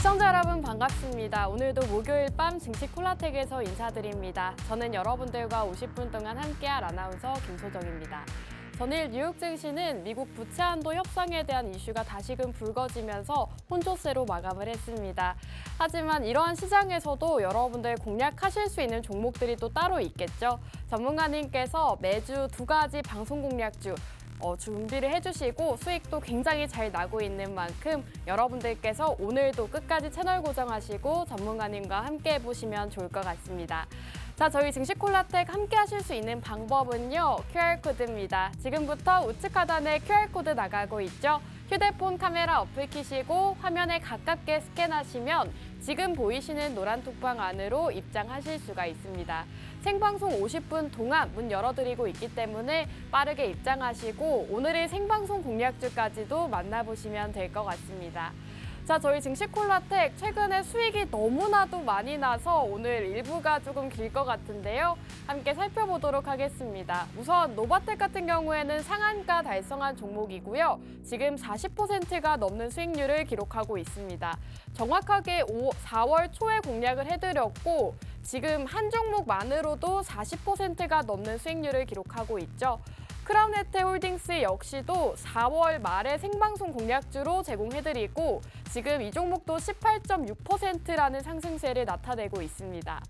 시청자 여러분 반갑습니다. 오늘도 목요일 밤 증시 콜라텍에서 인사드립니다. 저는 여러분들과 50분 동안 함께할 아나운서 김소정입니다. 전일 뉴욕 증시는 미국 부채 한도 협상에 대한 이슈가 다시금 불거지면서 혼조세로 마감을 했습니다. 하지만 이러한 시장에서도 여러분들 공략하실 수 있는 종목들이 또 따로 있겠죠. 전문가님께서 매주 두 가지 방송 공략주 준비를 해주시고 수익도 굉장히 잘 나고 있는 만큼 여러분들께서 오늘도 끝까지 채널 고정하시고 전문가님과 함께 해보시면 좋을 것 같습니다. 자, 저희 증시콜라텍 함께 하실 수 있는 방법은요, QR코드입니다. 지금부터 우측 하단에 QR코드 나가고 있죠. 휴대폰 카메라 어플 키시고 화면에 가깝게 스캔하시면 지금 보이시는 노란 톡방 안으로 입장하실 수가 있습니다. 생방송 50분 동안 문 열어드리고 있기 때문에 빠르게 입장하시고 오늘의 생방송 공략주까지도 만나보시면 될 것 같습니다. 자, 저희 증시콜라텍 최근에 수익이 너무나도 많이 나서 오늘 일부가 조금 길 것 같은데요. 함께 살펴보도록 하겠습니다. 우선 노바텍 같은 경우에는 상한가 달성한 종목이고요. 지금 40%가 넘는 수익률을 기록하고 있습니다. 정확하게 4월 초에 공략을 해드렸고 지금 한 종목만으로도 40%가 넘는 수익률을 기록하고 있죠. 크라운혜택홀딩스 역시도 4월 말에 생방송 공략주로 제공해드리고 지금 이 종목도 18.6%라는 상승세를 나타내고 있습니다.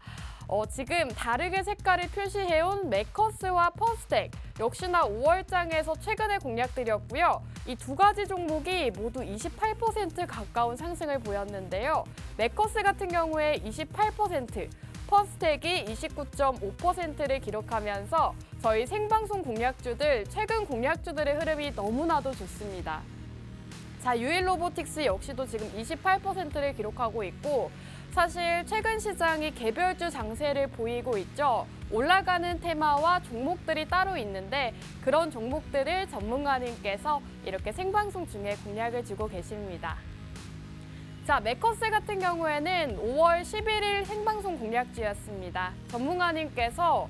지금 다르게 색깔을 표시해온 메커스와 퍼스텍 역시나 5월장에서 최근에 공략드렸고요. 이 두 가지 종목이 모두 28% 가까운 상승을 보였는데요. 메커스 같은 경우에 28%, 퍼스텍이 29.5%를 기록하면서 저희 생방송 공략주들, 최근 공략주들의 흐름이 너무나도 좋습니다. 자, 유일로보틱스 역시도 지금 28%를 기록하고 있고 사실 최근 시장이 개별주 장세를 보이고 있죠. 올라가는 테마와 종목들이 따로 있는데 그런 종목들을 전문가님께서 이렇게 생방송 중에 공략을 주고 계십니다. 자, 메커스 같은 경우에는 5월 11일 생방송 공략주였습니다. 전문가님께서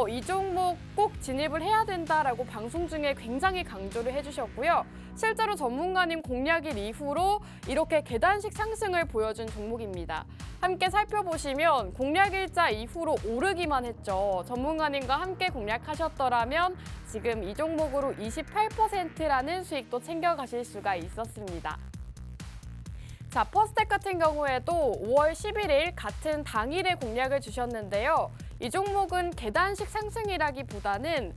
이 종목 꼭 진입을 해야 된다라고 방송 중에 굉장히 강조를 해주셨고요. 실제로 전문가님 공략일 이후로 이렇게 계단식 상승을 보여준 종목입니다. 함께 살펴보시면 공략일자 이후로 오르기만 했죠. 전문가님과 함께 공략하셨더라면 지금 이 종목으로 28%라는 수익도 챙겨가실 수가 있었습니다. 자, 퍼스텍 같은 경우에도 5월 11일 같은 당일에 공략을 주셨는데요. 이 종목은 계단식 상승이라기보다는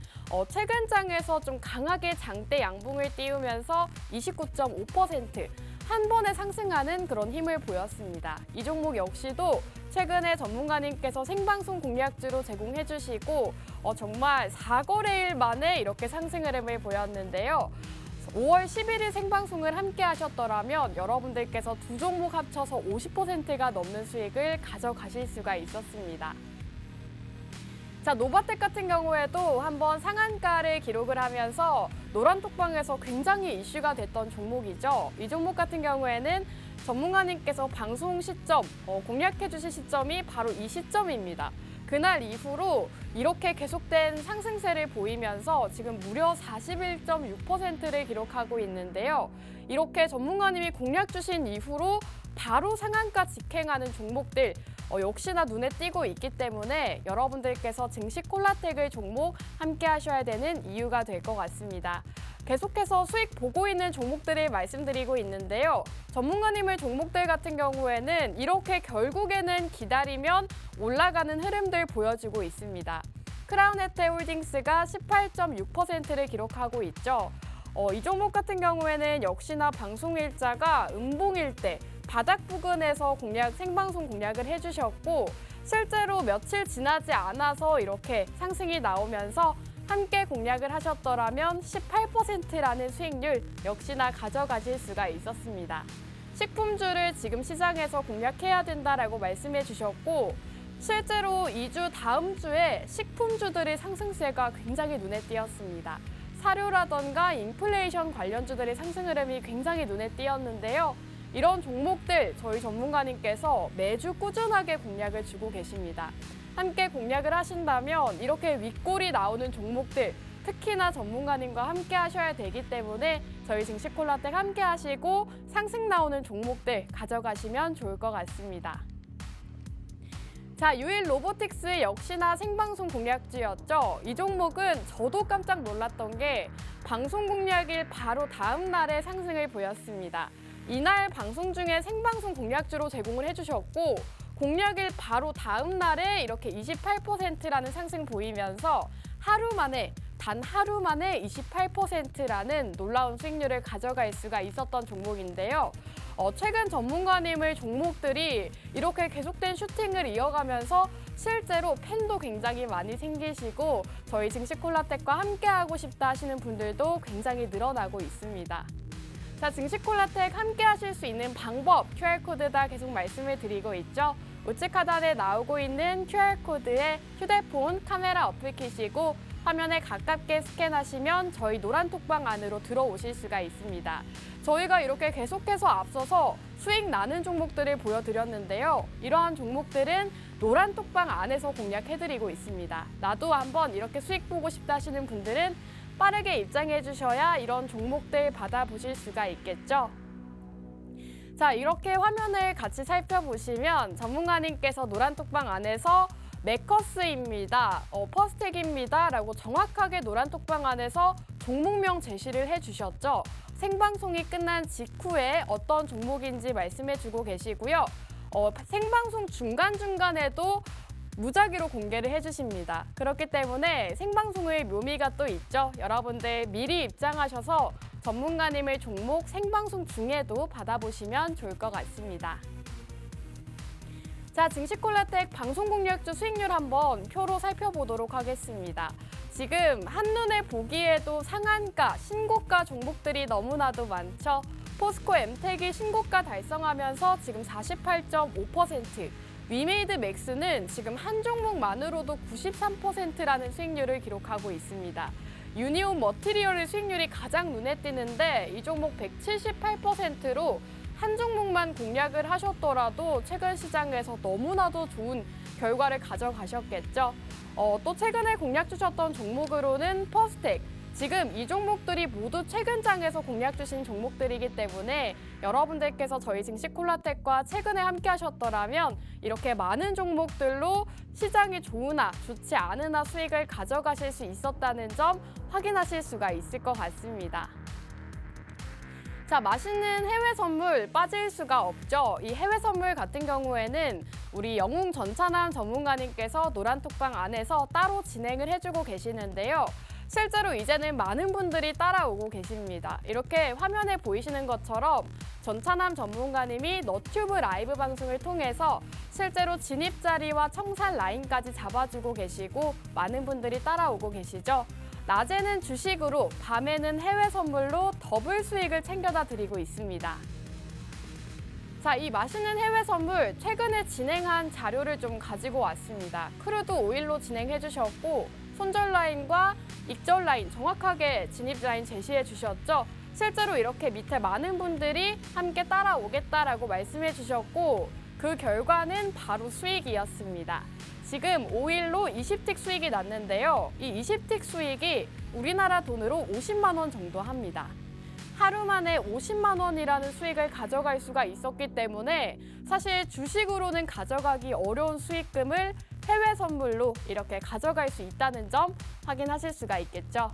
최근 장에서 좀 강하게 장대 양봉을 띄우면서 29.5% 한 번에 상승하는 그런 힘을 보였습니다. 이 종목 역시도 최근에 전문가님께서 생방송 공략주로 제공해 주시고 정말 4거래일 만에 이렇게 상승 흐름을 보였는데요. 5월 11일 생방송을 함께 하셨더라면 여러분들께서 두 종목 합쳐서 50%가 넘는 수익을 가져가실 수가 있었습니다. 자, 노바텍 같은 경우에도 한번 상한가를 기록을 하면서 노란 톡방에서 굉장히 이슈가 됐던 종목이죠. 이 종목 같은 경우에는 전문가님께서 방송 시점, 공략해 주실 시점이 바로 이 시점입니다. 그날 이후로 이렇게 계속된 상승세를 보이면서 지금 무려 41.6%를 기록하고 있는데요. 이렇게 전문가님이 공략 주신 이후로 바로 상한가 직행하는 종목들 역시나 눈에 띄고 있기 때문에 여러분들께서 증시콜라텍을 종목 함께 하셔야 되는 이유가 될 것 같습니다. 계속해서 수익 보고 있는 종목들을 말씀드리고 있는데요. 전문가님의 종목들 같은 경우에는 이렇게 결국에는 기다리면 올라가는 흐름들 보여주고 있습니다. 크라운혜택홀딩스가 18.6%를 기록하고 있죠. 이 종목 같은 경우에는 역시나 방송일자가 음봉일대 바닥 부근에서 생방송 공략을 해주셨고 실제로 며칠 지나지 않아서 이렇게 상승이 나오면서 함께 공략을 하셨더라면 18%라는 수익률 역시나 가져가실 수가 있었습니다. 식품주를 지금 시장에서 공략해야 된다라고 말씀해 주셨고 실제로 2주 다음 주에 식품주들의 상승세가 굉장히 눈에 띄었습니다. 사료라던가 인플레이션 관련주들의 상승 흐름이 굉장히 눈에 띄었는데요. 이런 종목들 저희 전문가님께서 매주 꾸준하게 공략을 주고 계십니다. 함께 공략을 하신다면 이렇게 윗골이 나오는 종목들, 특히나 전문가님과 함께 하셔야 되기 때문에 저희 증시콜라텍 함께 하시고 상승 나오는 종목들 가져가시면 좋을 것 같습니다. 자, 유일 로보틱스 역시나 생방송 공략주였죠. 이 종목은 저도 깜짝 놀랐던 게 방송 공략일 바로 다음 날에 상승을 보였습니다. 이날 방송 중에 생방송 공략주로 제공을 해주셨고 공략일 바로 다음 날에 이렇게 28%라는 상승 보이면서 단 하루 만에 28%라는 놀라운 수익률을 가져갈 수가 있었던 종목인데요. 최근 전문가님의 종목들이 이렇게 계속된 슈팅을 이어가면서 실제로 팬도 굉장히 많이 생기시고 저희 증시콜라텍과 함께하고 싶다 하시는 분들도 굉장히 늘어나고 있습니다. 자, 증시콜라텍 함께 하실 수 있는 방법 QR코드다 계속 말씀을 드리고 있죠. 우측 하단에 나오고 있는 QR코드에 휴대폰 카메라 어플 키시고 화면에 가깝게 스캔하시면 저희 노란톡방 안으로 들어오실 수가 있습니다. 저희가 이렇게 계속해서 앞서서 수익 나는 종목들을 보여드렸는데요. 이러한 종목들은 노란톡방 안에서 공략해드리고 있습니다. 나도 한번 이렇게 수익 보고 싶다 하시는 분들은 빠르게 입장해 주셔야 이런 종목들 받아보실 수가 있겠죠. 자, 이렇게 화면을 같이 살펴보시면 전문가님께서 노란톡방 안에서 메커스입니다, 퍼스텍입니다 라고 정확하게 노란톡방 안에서 종목명 제시를 해주셨죠. 생방송이 끝난 직후에 어떤 종목인지 말씀해주고 계시고요. 생방송 중간중간에도 무작위로 공개를 해주십니다. 그렇기 때문에 생방송의 묘미가 또 있죠. 여러분들 미리 입장하셔서 전문가님의 종목 생방송 중에도 받아보시면 좋을 것 같습니다. 자, 증시콜라텍 방송 공략주 수익률 한번 표로 살펴보도록 하겠습니다. 지금 한눈에 보기에도 상한가, 신고가 종목들이 너무나도 많죠. 포스코 엠텍이 신고가 달성하면서 지금 48.5%, 위메이드 맥스는 지금 한 종목만으로도 93%라는 수익률을 기록하고 있습니다. 유니온 머티리얼의 수익률이 가장 눈에 띄는데 이 종목 178%로 한 종목만 공략을 하셨더라도 최근 시장에서 너무나도 좋은 결과를 가져가셨겠죠. 또 최근에 공략 주셨던 종목으로는 퍼스텍. 지금 이 종목들이 모두 최근 장에서 공략 주신 종목들이기 때문에 여러분들께서 저희 증시콜라텍과 최근에 함께 하셨더라면 이렇게 많은 종목들로 시장이 좋으나 좋지 않으나 수익을 가져가실 수 있었다는 점 확인하실 수가 있을 것 같습니다. 자, 맛있는 해외 선물 빠질 수가 없죠. 이 해외 선물 같은 경우에는 우리 영웅 전차남 전문가님께서 노란톡방 안에서 따로 진행을 해주고 계시는데요. 실제로 이제는 많은 분들이 따라오고 계십니다. 이렇게 화면에 보이시는 것처럼 전차남 전문가님이 너튜브 라이브 방송을 통해서 실제로 진입 자리와 청산 라인까지 잡아주고 계시고 많은 분들이 따라오고 계시죠. 낮에는 주식으로, 밤에는 해외 선물로 더블 수익을 챙겨다 드리고 있습니다. 자, 이 맛있는 해외 선물 최근에 진행한 자료를 좀 가지고 왔습니다. 크루드 오일로 진행해 주셨고 손절 라인과 익절 라인 정확하게 진입 라인 제시해 주셨죠. 실제로 이렇게 밑에 많은 분들이 함께 따라오겠다라고 말씀해 주셨고 그 결과는 바로 수익이었습니다. 지금 5일로 20틱 수익이 났는데요. 이 20틱 수익이 우리나라 돈으로 50만 원 정도 합니다. 하루 만에 50만 원이라는 수익을 가져갈 수가 있었기 때문에 사실 주식으로는 가져가기 어려운 수익금을 해외 선물로 이렇게 가져갈 수 있다는 점 확인하실 수가 있겠죠.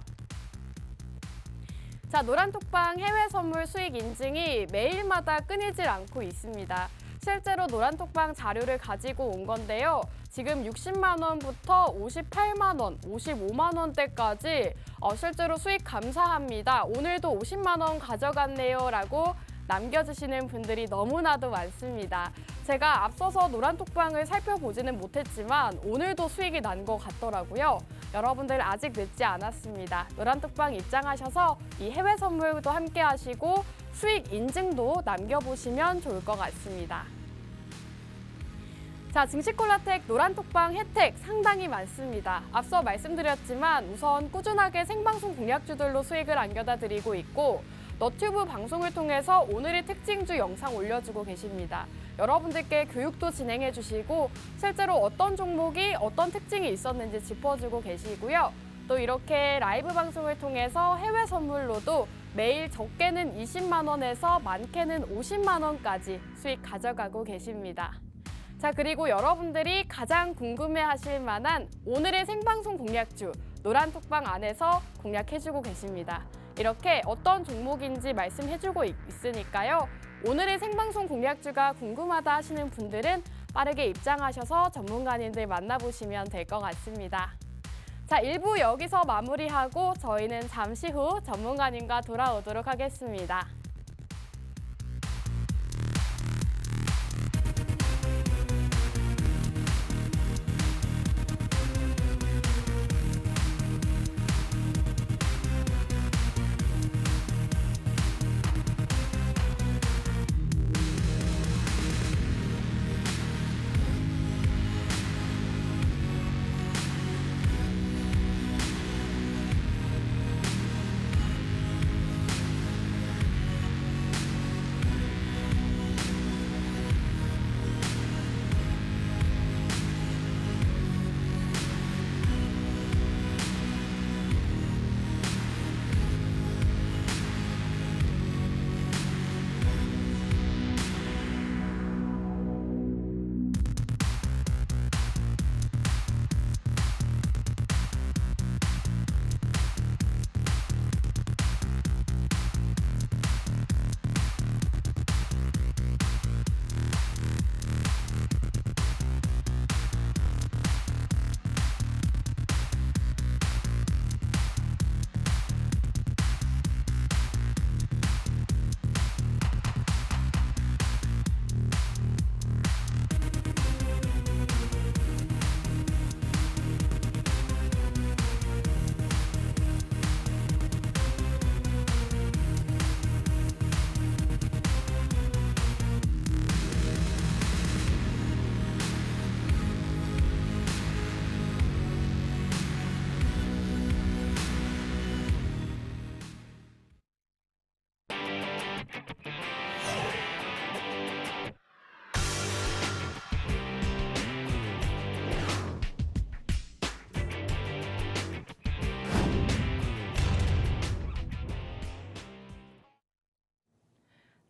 자, 노란톡방 해외 선물 수익 인증이 매일마다 끊이질 않고 있습니다. 실제로 노란톡방 자료를 가지고 온 건데요. 지금 60만 원부터 58만 원, 55만 원대까지 실제로 수익 감사합니다. 오늘도 50만 원 가져갔네요 라고 남겨주시는 분들이 너무나도 많습니다. 제가 앞서서 노란톡방을 살펴보지는 못했지만 오늘도 수익이 난 것 같더라고요. 여러분들 아직 늦지 않았습니다. 노란톡방 입장하셔서 이 해외 선물도 함께 하시고 수익 인증도 남겨보시면 좋을 것 같습니다. 자, 증시콜라텍 노란톡방 혜택 상당히 많습니다. 앞서 말씀드렸지만 우선 꾸준하게 생방송 공략주들로 수익을 안겨다 드리고 있고 너튜브 방송을 통해서 오늘의 특징주 영상 올려주고 계십니다. 여러분들께 교육도 진행해 주시고 실제로 어떤 종목이 어떤 특징이 있었는지 짚어주고 계시고요. 또 이렇게 라이브 방송을 통해서 해외 선물로도 매일 적게는 20만 원에서 많게는 50만 원까지 수익 가져가고 계십니다. 자, 그리고 여러분들이 가장 궁금해하실 만한 오늘의 생방송 공략주 노란톡방 안에서 공략해주고 계십니다. 이렇게 어떤 종목인지 말씀해주고 있으니까요. 오늘의 생방송 공략주가 궁금하다 하시는 분들은 빠르게 입장하셔서 전문가님들 만나보시면 될 것 같습니다. 자, 1부 여기서 마무리하고 저희는 잠시 후 전문가님과 돌아오도록 하겠습니다.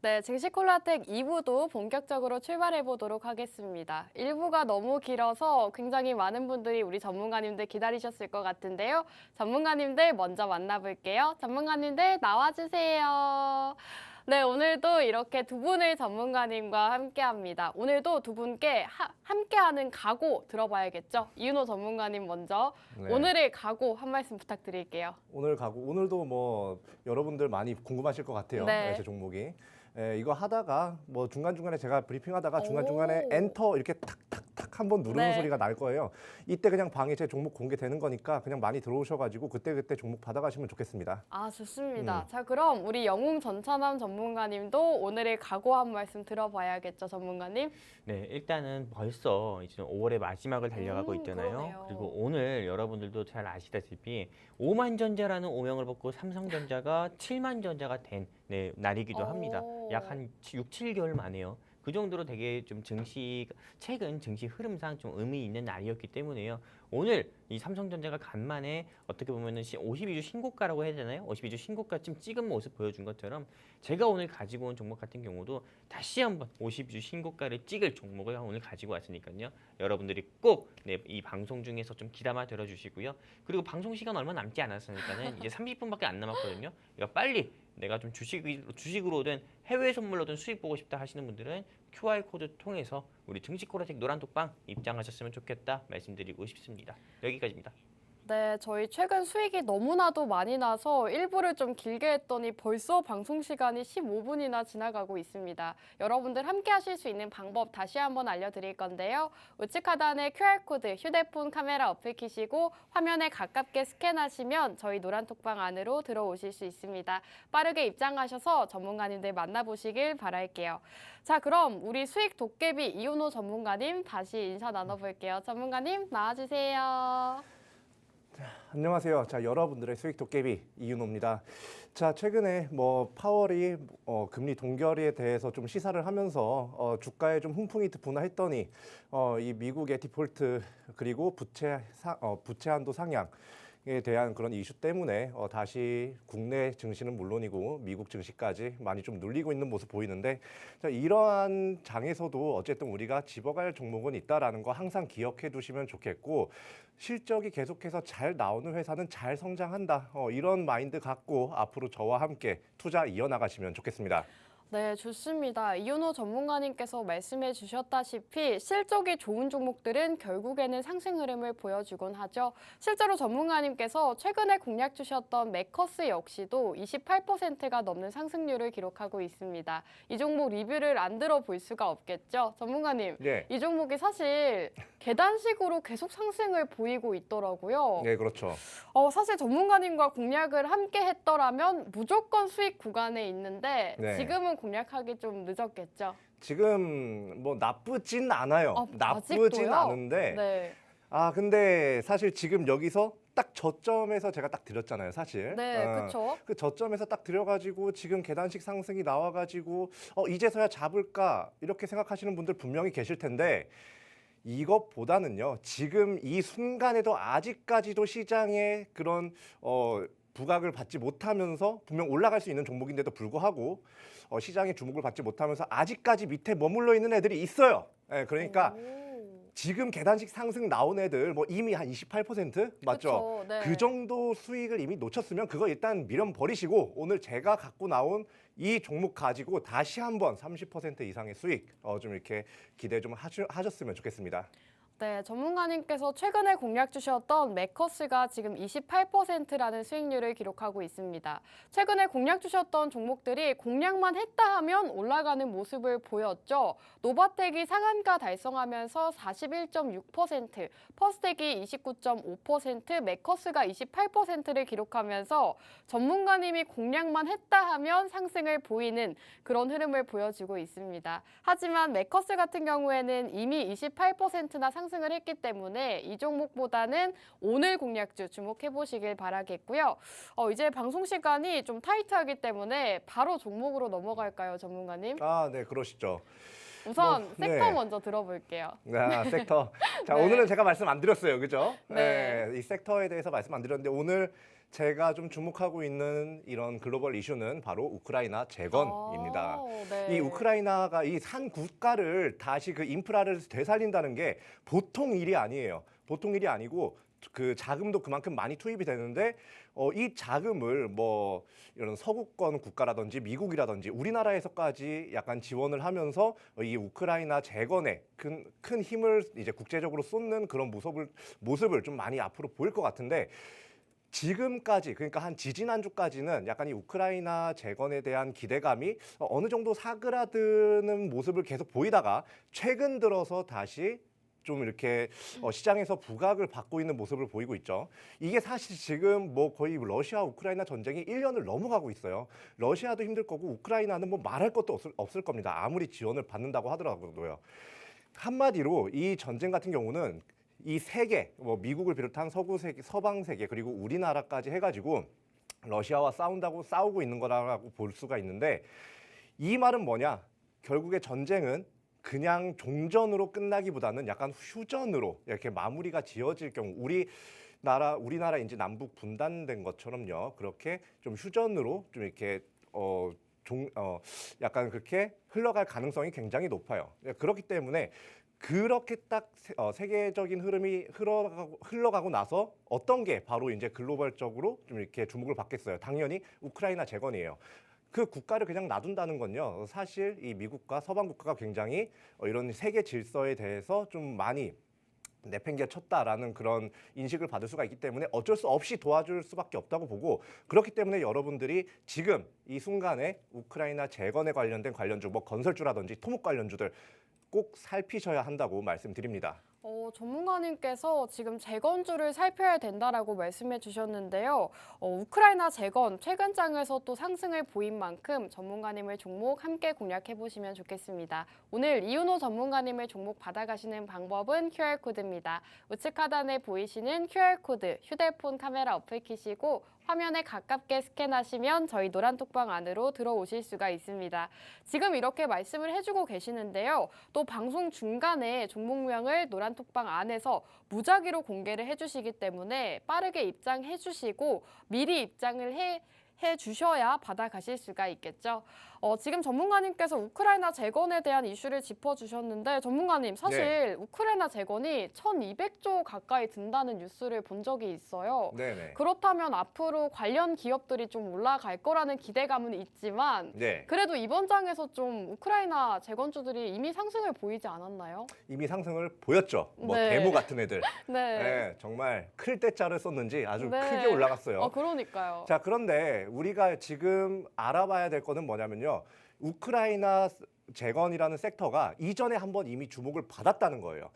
네, 증시콜라텍 2부도 본격적으로 출발해 보도록 하겠습니다. 1부가 너무 길어서 굉장히 많은 분들이 우리 전문가님들 기다리셨을 것 같은데요. 전문가님들 먼저 만나볼게요. 전문가님들 나와주세요. 네, 오늘도 이렇게 두 분의 전문가님과 함께합니다. 오늘도 두 분께 함께하는 각오 들어봐야겠죠? 이윤호 전문가님 먼저 오늘의 각오 한 말씀 부탁드릴게요. 오늘 각오, 오늘도 뭐 여러분들 많이 궁금하실 것 같아요. 네. 제 종목이. 이거 하다가 뭐 중간중간에 제가 브리핑하다가 중간중간에 엔터 이렇게 탁탁탁 한번 누르는 소리가 날 거예요. 이때 그냥 방에 제 종목 공개되는 거니까 그냥 많이 들어오셔가지고 그때그때 종목 받아가시면 좋겠습니다. 아, 좋습니다. 자, 그럼 우리 영웅 전찬남 전문가님도 오늘의 각오 한 말씀 들어봐야겠죠, 전문가님? 네, 일단은 벌써 이제 5월의 마지막을 달려가고 있잖아요. 그러네요. 그리고 오늘 여러분들도 잘 아시다시피 5만 전자라는 오명을 받고 삼성전자가 7만 전자가 된 날이기도 합니다. 약 한 6, 7개월 만에요. 그 정도로 되게 좀 최근 증시 흐름상 좀 의미 있는 날이었기 때문에요. 오늘 이 삼성전자가 간만에 어떻게 보면은 52주 신고가라고 해야 되나요? 52주 신고가쯤 찍은 모습 보여준 것처럼 제가 오늘 가지고 온 종목 같은 경우도 다시 한번 52주 신고가를 찍을 종목을 오늘 가지고 왔으니까요. 여러분들이 꼭 이 방송 중에서 좀 귀담아 들어주시고요. 그리고 방송 시간 얼마 남지 않았으니까는 이제 30분밖에 안 남았거든요. 그러니까 빨리 내가 좀 주식으로든 해외 선물로든 수익 보고 싶다 하시는 분들은 QR코드 통해서 우리 증시콜라텍 노란톡방 입장하셨으면 좋겠다 말씀드리고 싶습니다. 여기까지입니다. 네, 저희 최근 수익이 너무나도 많이 나서 1부를 좀 길게 했더니 벌써 방송 시간이 15분이나 지나가고 있습니다. 여러분들 함께 하실 수 있는 방법 다시 한번 알려드릴 건데요. 우측 하단에 QR코드 휴대폰 카메라 어플 키시고 화면에 가깝게 스캔하시면 저희 노란톡방 안으로 들어오실 수 있습니다. 빠르게 입장하셔서 전문가님들 만나보시길 바랄게요. 자, 그럼 우리 수익 도깨비 이윤호 전문가님 다시 인사 나눠볼게요. 전문가님 나와주세요. 안녕하세요. 자, 여러분들의 수익 도깨비 이윤호입니다. 자, 최근에 뭐 파월이 금리 동결에 대해서 좀 시사를 하면서 주가에 좀 훈풍이 드구나 했더니 이 미국의 디폴트 그리고 부채 한도 상향 대한 그런 이슈 때문에 다시 국내 증시는 물론이고 미국 증시까지 많이 좀 눌리고 있는 모습 보이는데, 자, 이러한 장에서도 어쨌든 우리가 집어갈 종목은 있다라는 거 항상 기억해 두시면 좋겠고, 실적이 계속해서 잘 나오는 회사는 잘 성장한다. 이런 마인드 갖고 앞으로 저와 함께 투자 이어나가시면 좋겠습니다. 네, 좋습니다. 이윤호 전문가님께서 말씀해 주셨다시피 실적이 좋은 종목들은 결국에는 상승 흐름을 보여주곤 하죠. 실제로 전문가님께서 최근에 공략 주셨던 메커스 역시도 28%가 넘는 상승률을 기록하고 있습니다. 이 종목 리뷰를 안 들어볼 수가 없겠죠. 전문가님, 네. 이 종목이 사실 계단식으로 계속 상승을 보이고 있더라고요. 네, 그렇죠. 사실 전문가님과 공략을 함께 했더라면 무조건 수익 구간에 있는데 네. 지금은 공략하기 좀 늦었겠죠. 지금 뭐 나쁘진 않아요. 나쁘진 아직도요? 않은데, 네. 근데 사실 지금 여기서 딱 저점에서 제가 딱 드렸잖아요, 사실. 네, 그렇죠. 그 저점에서 딱 드려가지고 지금 계단식 상승이 나와가지고 이제서야 잡을까 이렇게 생각하시는 분들 분명히 계실 텐데, 이것보다는요, 지금 이 순간에도 아직까지도 시장의 그런 부각을 받지 못하면서 분명 올라갈 수 있는 종목인데도 불구하고 시장의 주목을 받지 못하면서 아직까지 밑에 머물러 있는 애들이 있어요. 그러니까 지금 계단식 상승 나온 애들 뭐 이미 한 28% 맞죠? 그쵸, 네. 그 정도 수익을 이미 놓쳤으면 그거 일단 미련 버리시고 오늘 제가 갖고 나온 이 종목 가지고 다시 한번 30% 이상의 수익 좀 이렇게 기대 좀 하셨으면 좋겠습니다. 네, 전문가님께서 최근에 공략 주셨던 메커스가 지금 28%라는 수익률을 기록하고 있습니다. 최근에 공략 주셨던 종목들이 공략만 했다 하면 올라가는 모습을 보였죠. 노바텍이 상한가 달성하면서 41.6%, 퍼스텍이 29.5%, 메커스가 28%를 기록하면서 전문가님이 공략만 했다 하면 상승을 보이는 그런 흐름을 보여주고 있습니다. 하지만 메커스 같은 경우에는 이미 28%나 상승을 했기 때문에 이 종목보다는 오늘 공략주 주목해 보시길 바라겠고요. 이제 방송 시간이 좀 타이트하기 때문에 바로 종목으로 넘어갈까요, 전문가님? 네, 그러시죠. 우선 네. 섹터 먼저 들어볼게요. 섹터. 자, 네. 오늘은 제가 말씀 안 드렸어요, 그죠? 네. 이 섹터에 대해서 말씀 안 드렸는데 오늘 제가 좀 주목하고 있는 이런 글로벌 이슈는 바로 우크라이나 재건입니다. 네. 이 우크라이나가 이 산 국가를 다시 그 인프라를 되살린다는 게 보통 일이 아니에요. 보통 일이 아니고 그 자금도 그만큼 많이 투입이 되는데 이 자금을 뭐 이런 서구권 국가라든지 미국이라든지 우리나라에서까지 약간 지원을 하면서 이 우크라이나 재건에 큰 힘을 이제 국제적으로 쏟는 그런 모습을 좀 많이 앞으로 보일 것 같은데, 지금까지 그러니까 한 지지난주까지는 약간 이 우크라이나 재건에 대한 기대감이 어느 정도 사그라드는 모습을 계속 보이다가 최근 들어서 다시 좀 이렇게 시장에서 부각을 받고 있는 모습을 보이고 있죠. 이게 사실 지금 뭐 거의 러시아 우크라이나 전쟁이 1년을 넘어가고 있어요. 러시아도 힘들 거고 우크라이나는 뭐 말할 것도 없을 겁니다. 아무리 지원을 받는다고 하더라도요. 한마디로 이 전쟁 같은 경우는 이 세계, 뭐 미국을 비롯한 서구 세계, 서방 세계 그리고 우리나라까지 해가지고 러시아와 싸우고 있는 거라고 볼 수가 있는데, 이 말은 뭐냐? 결국에 전쟁은 그냥 종전으로 끝나기보다는 약간 휴전으로 이렇게 마무리가 지어질 경우, 우리나라 이제 남북 분단된 것처럼요, 그렇게 좀 휴전으로 좀 이렇게 약간 그렇게 흘러갈 가능성이 굉장히 높아요. 그렇기 때문에 그렇게 딱 세계적인 흐름이 흘러가고 나서 어떤 게 바로 이제 글로벌적으로 좀 이렇게 주목을 받겠어요. 당연히 우크라이나 재건이에요. 그 국가를 그냥 놔둔다는 건요, 사실 이 미국과 서방 국가가 굉장히 이런 세계 질서에 대해서 좀 많이 내팽개쳤다라는 그런 인식을 받을 수가 있기 때문에 어쩔 수 없이 도와줄 수밖에 없다고 보고, 그렇기 때문에 여러분들이 지금 이 순간에 우크라이나 재건에 관련된 관련주, 뭐 건설주라든지 토목 관련주들 꼭 살피셔야 한다고 말씀드립니다. 전문가님께서 지금 재건주를 살펴야 된다라고 말씀해 주셨는데요. 우크라이나 재건 최근 장에서 또 상승을 보인 만큼 전문가님의 종목 함께 공략해 보시면 좋겠습니다. 오늘 이윤호 전문가님의 종목 받아가시는 방법은 QR코드입니다. 우측 하단에 보이시는 QR코드 휴대폰 카메라 어플 키시고 화면에 가깝게 스캔하시면 저희 노란톡방 안으로 들어오실 수가 있습니다. 지금 이렇게 말씀을 해주고 계시는데요. 또 방송 중간에 종목명을 노란톡방 안에서 무작위로 공개를 해주시기 때문에 빠르게 입장해 주시고 미리 입장을 해 주셔야 받아가실 수가 있겠죠. 지금 전문가님께서 우크라이나 재건에 대한 이슈를 짚어주셨는데 전문가님 사실 우크라이나 재건이 1,200조 가까이 든다는 뉴스를 본 적이 있어요. 네네. 그렇다면 앞으로 관련 기업들이 좀 올라갈 거라는 기대감은 있지만 네. 그래도 이번 장에서 좀 우크라이나 재건주들이 이미 상승을 보이지 않았나요? 이미 상승을 보였죠. 뭐 네. 데모 같은 애들. 네. 네, 정말 클 때짜를 썼는지 아주 네. 크게 올라갔어요. 그러니까요. 자, 그런데 우리가 지금 알아봐야 될 거는 뭐냐면요. 우크라이나 재건이라는 섹터가 이전에 한번 이미 주목을 받았다는 거예요.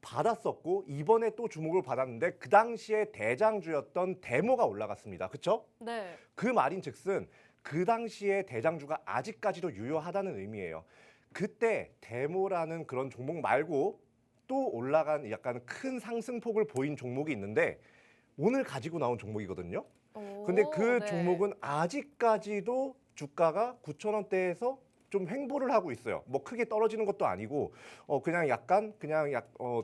받았었고 이번에 또 주목을 받았는데 그 당시에 대장주였던 데모가 올라갔습니다. 그렇죠? 네. 그 말인즉슨 그 당시에 대장주가 아직까지도 유효하다는 의미예요. 그때 데모라는 그런 종목 말고 또 올라간 약간 큰 상승폭을 보인 종목이 있는데 오늘 가지고 나온 종목이거든요. 근데 그 네. 종목은 아직까지도 주가가 9,000원대에서 좀 횡보를 하고 있어요. 뭐 크게 떨어지는 것도 아니고 그냥 약간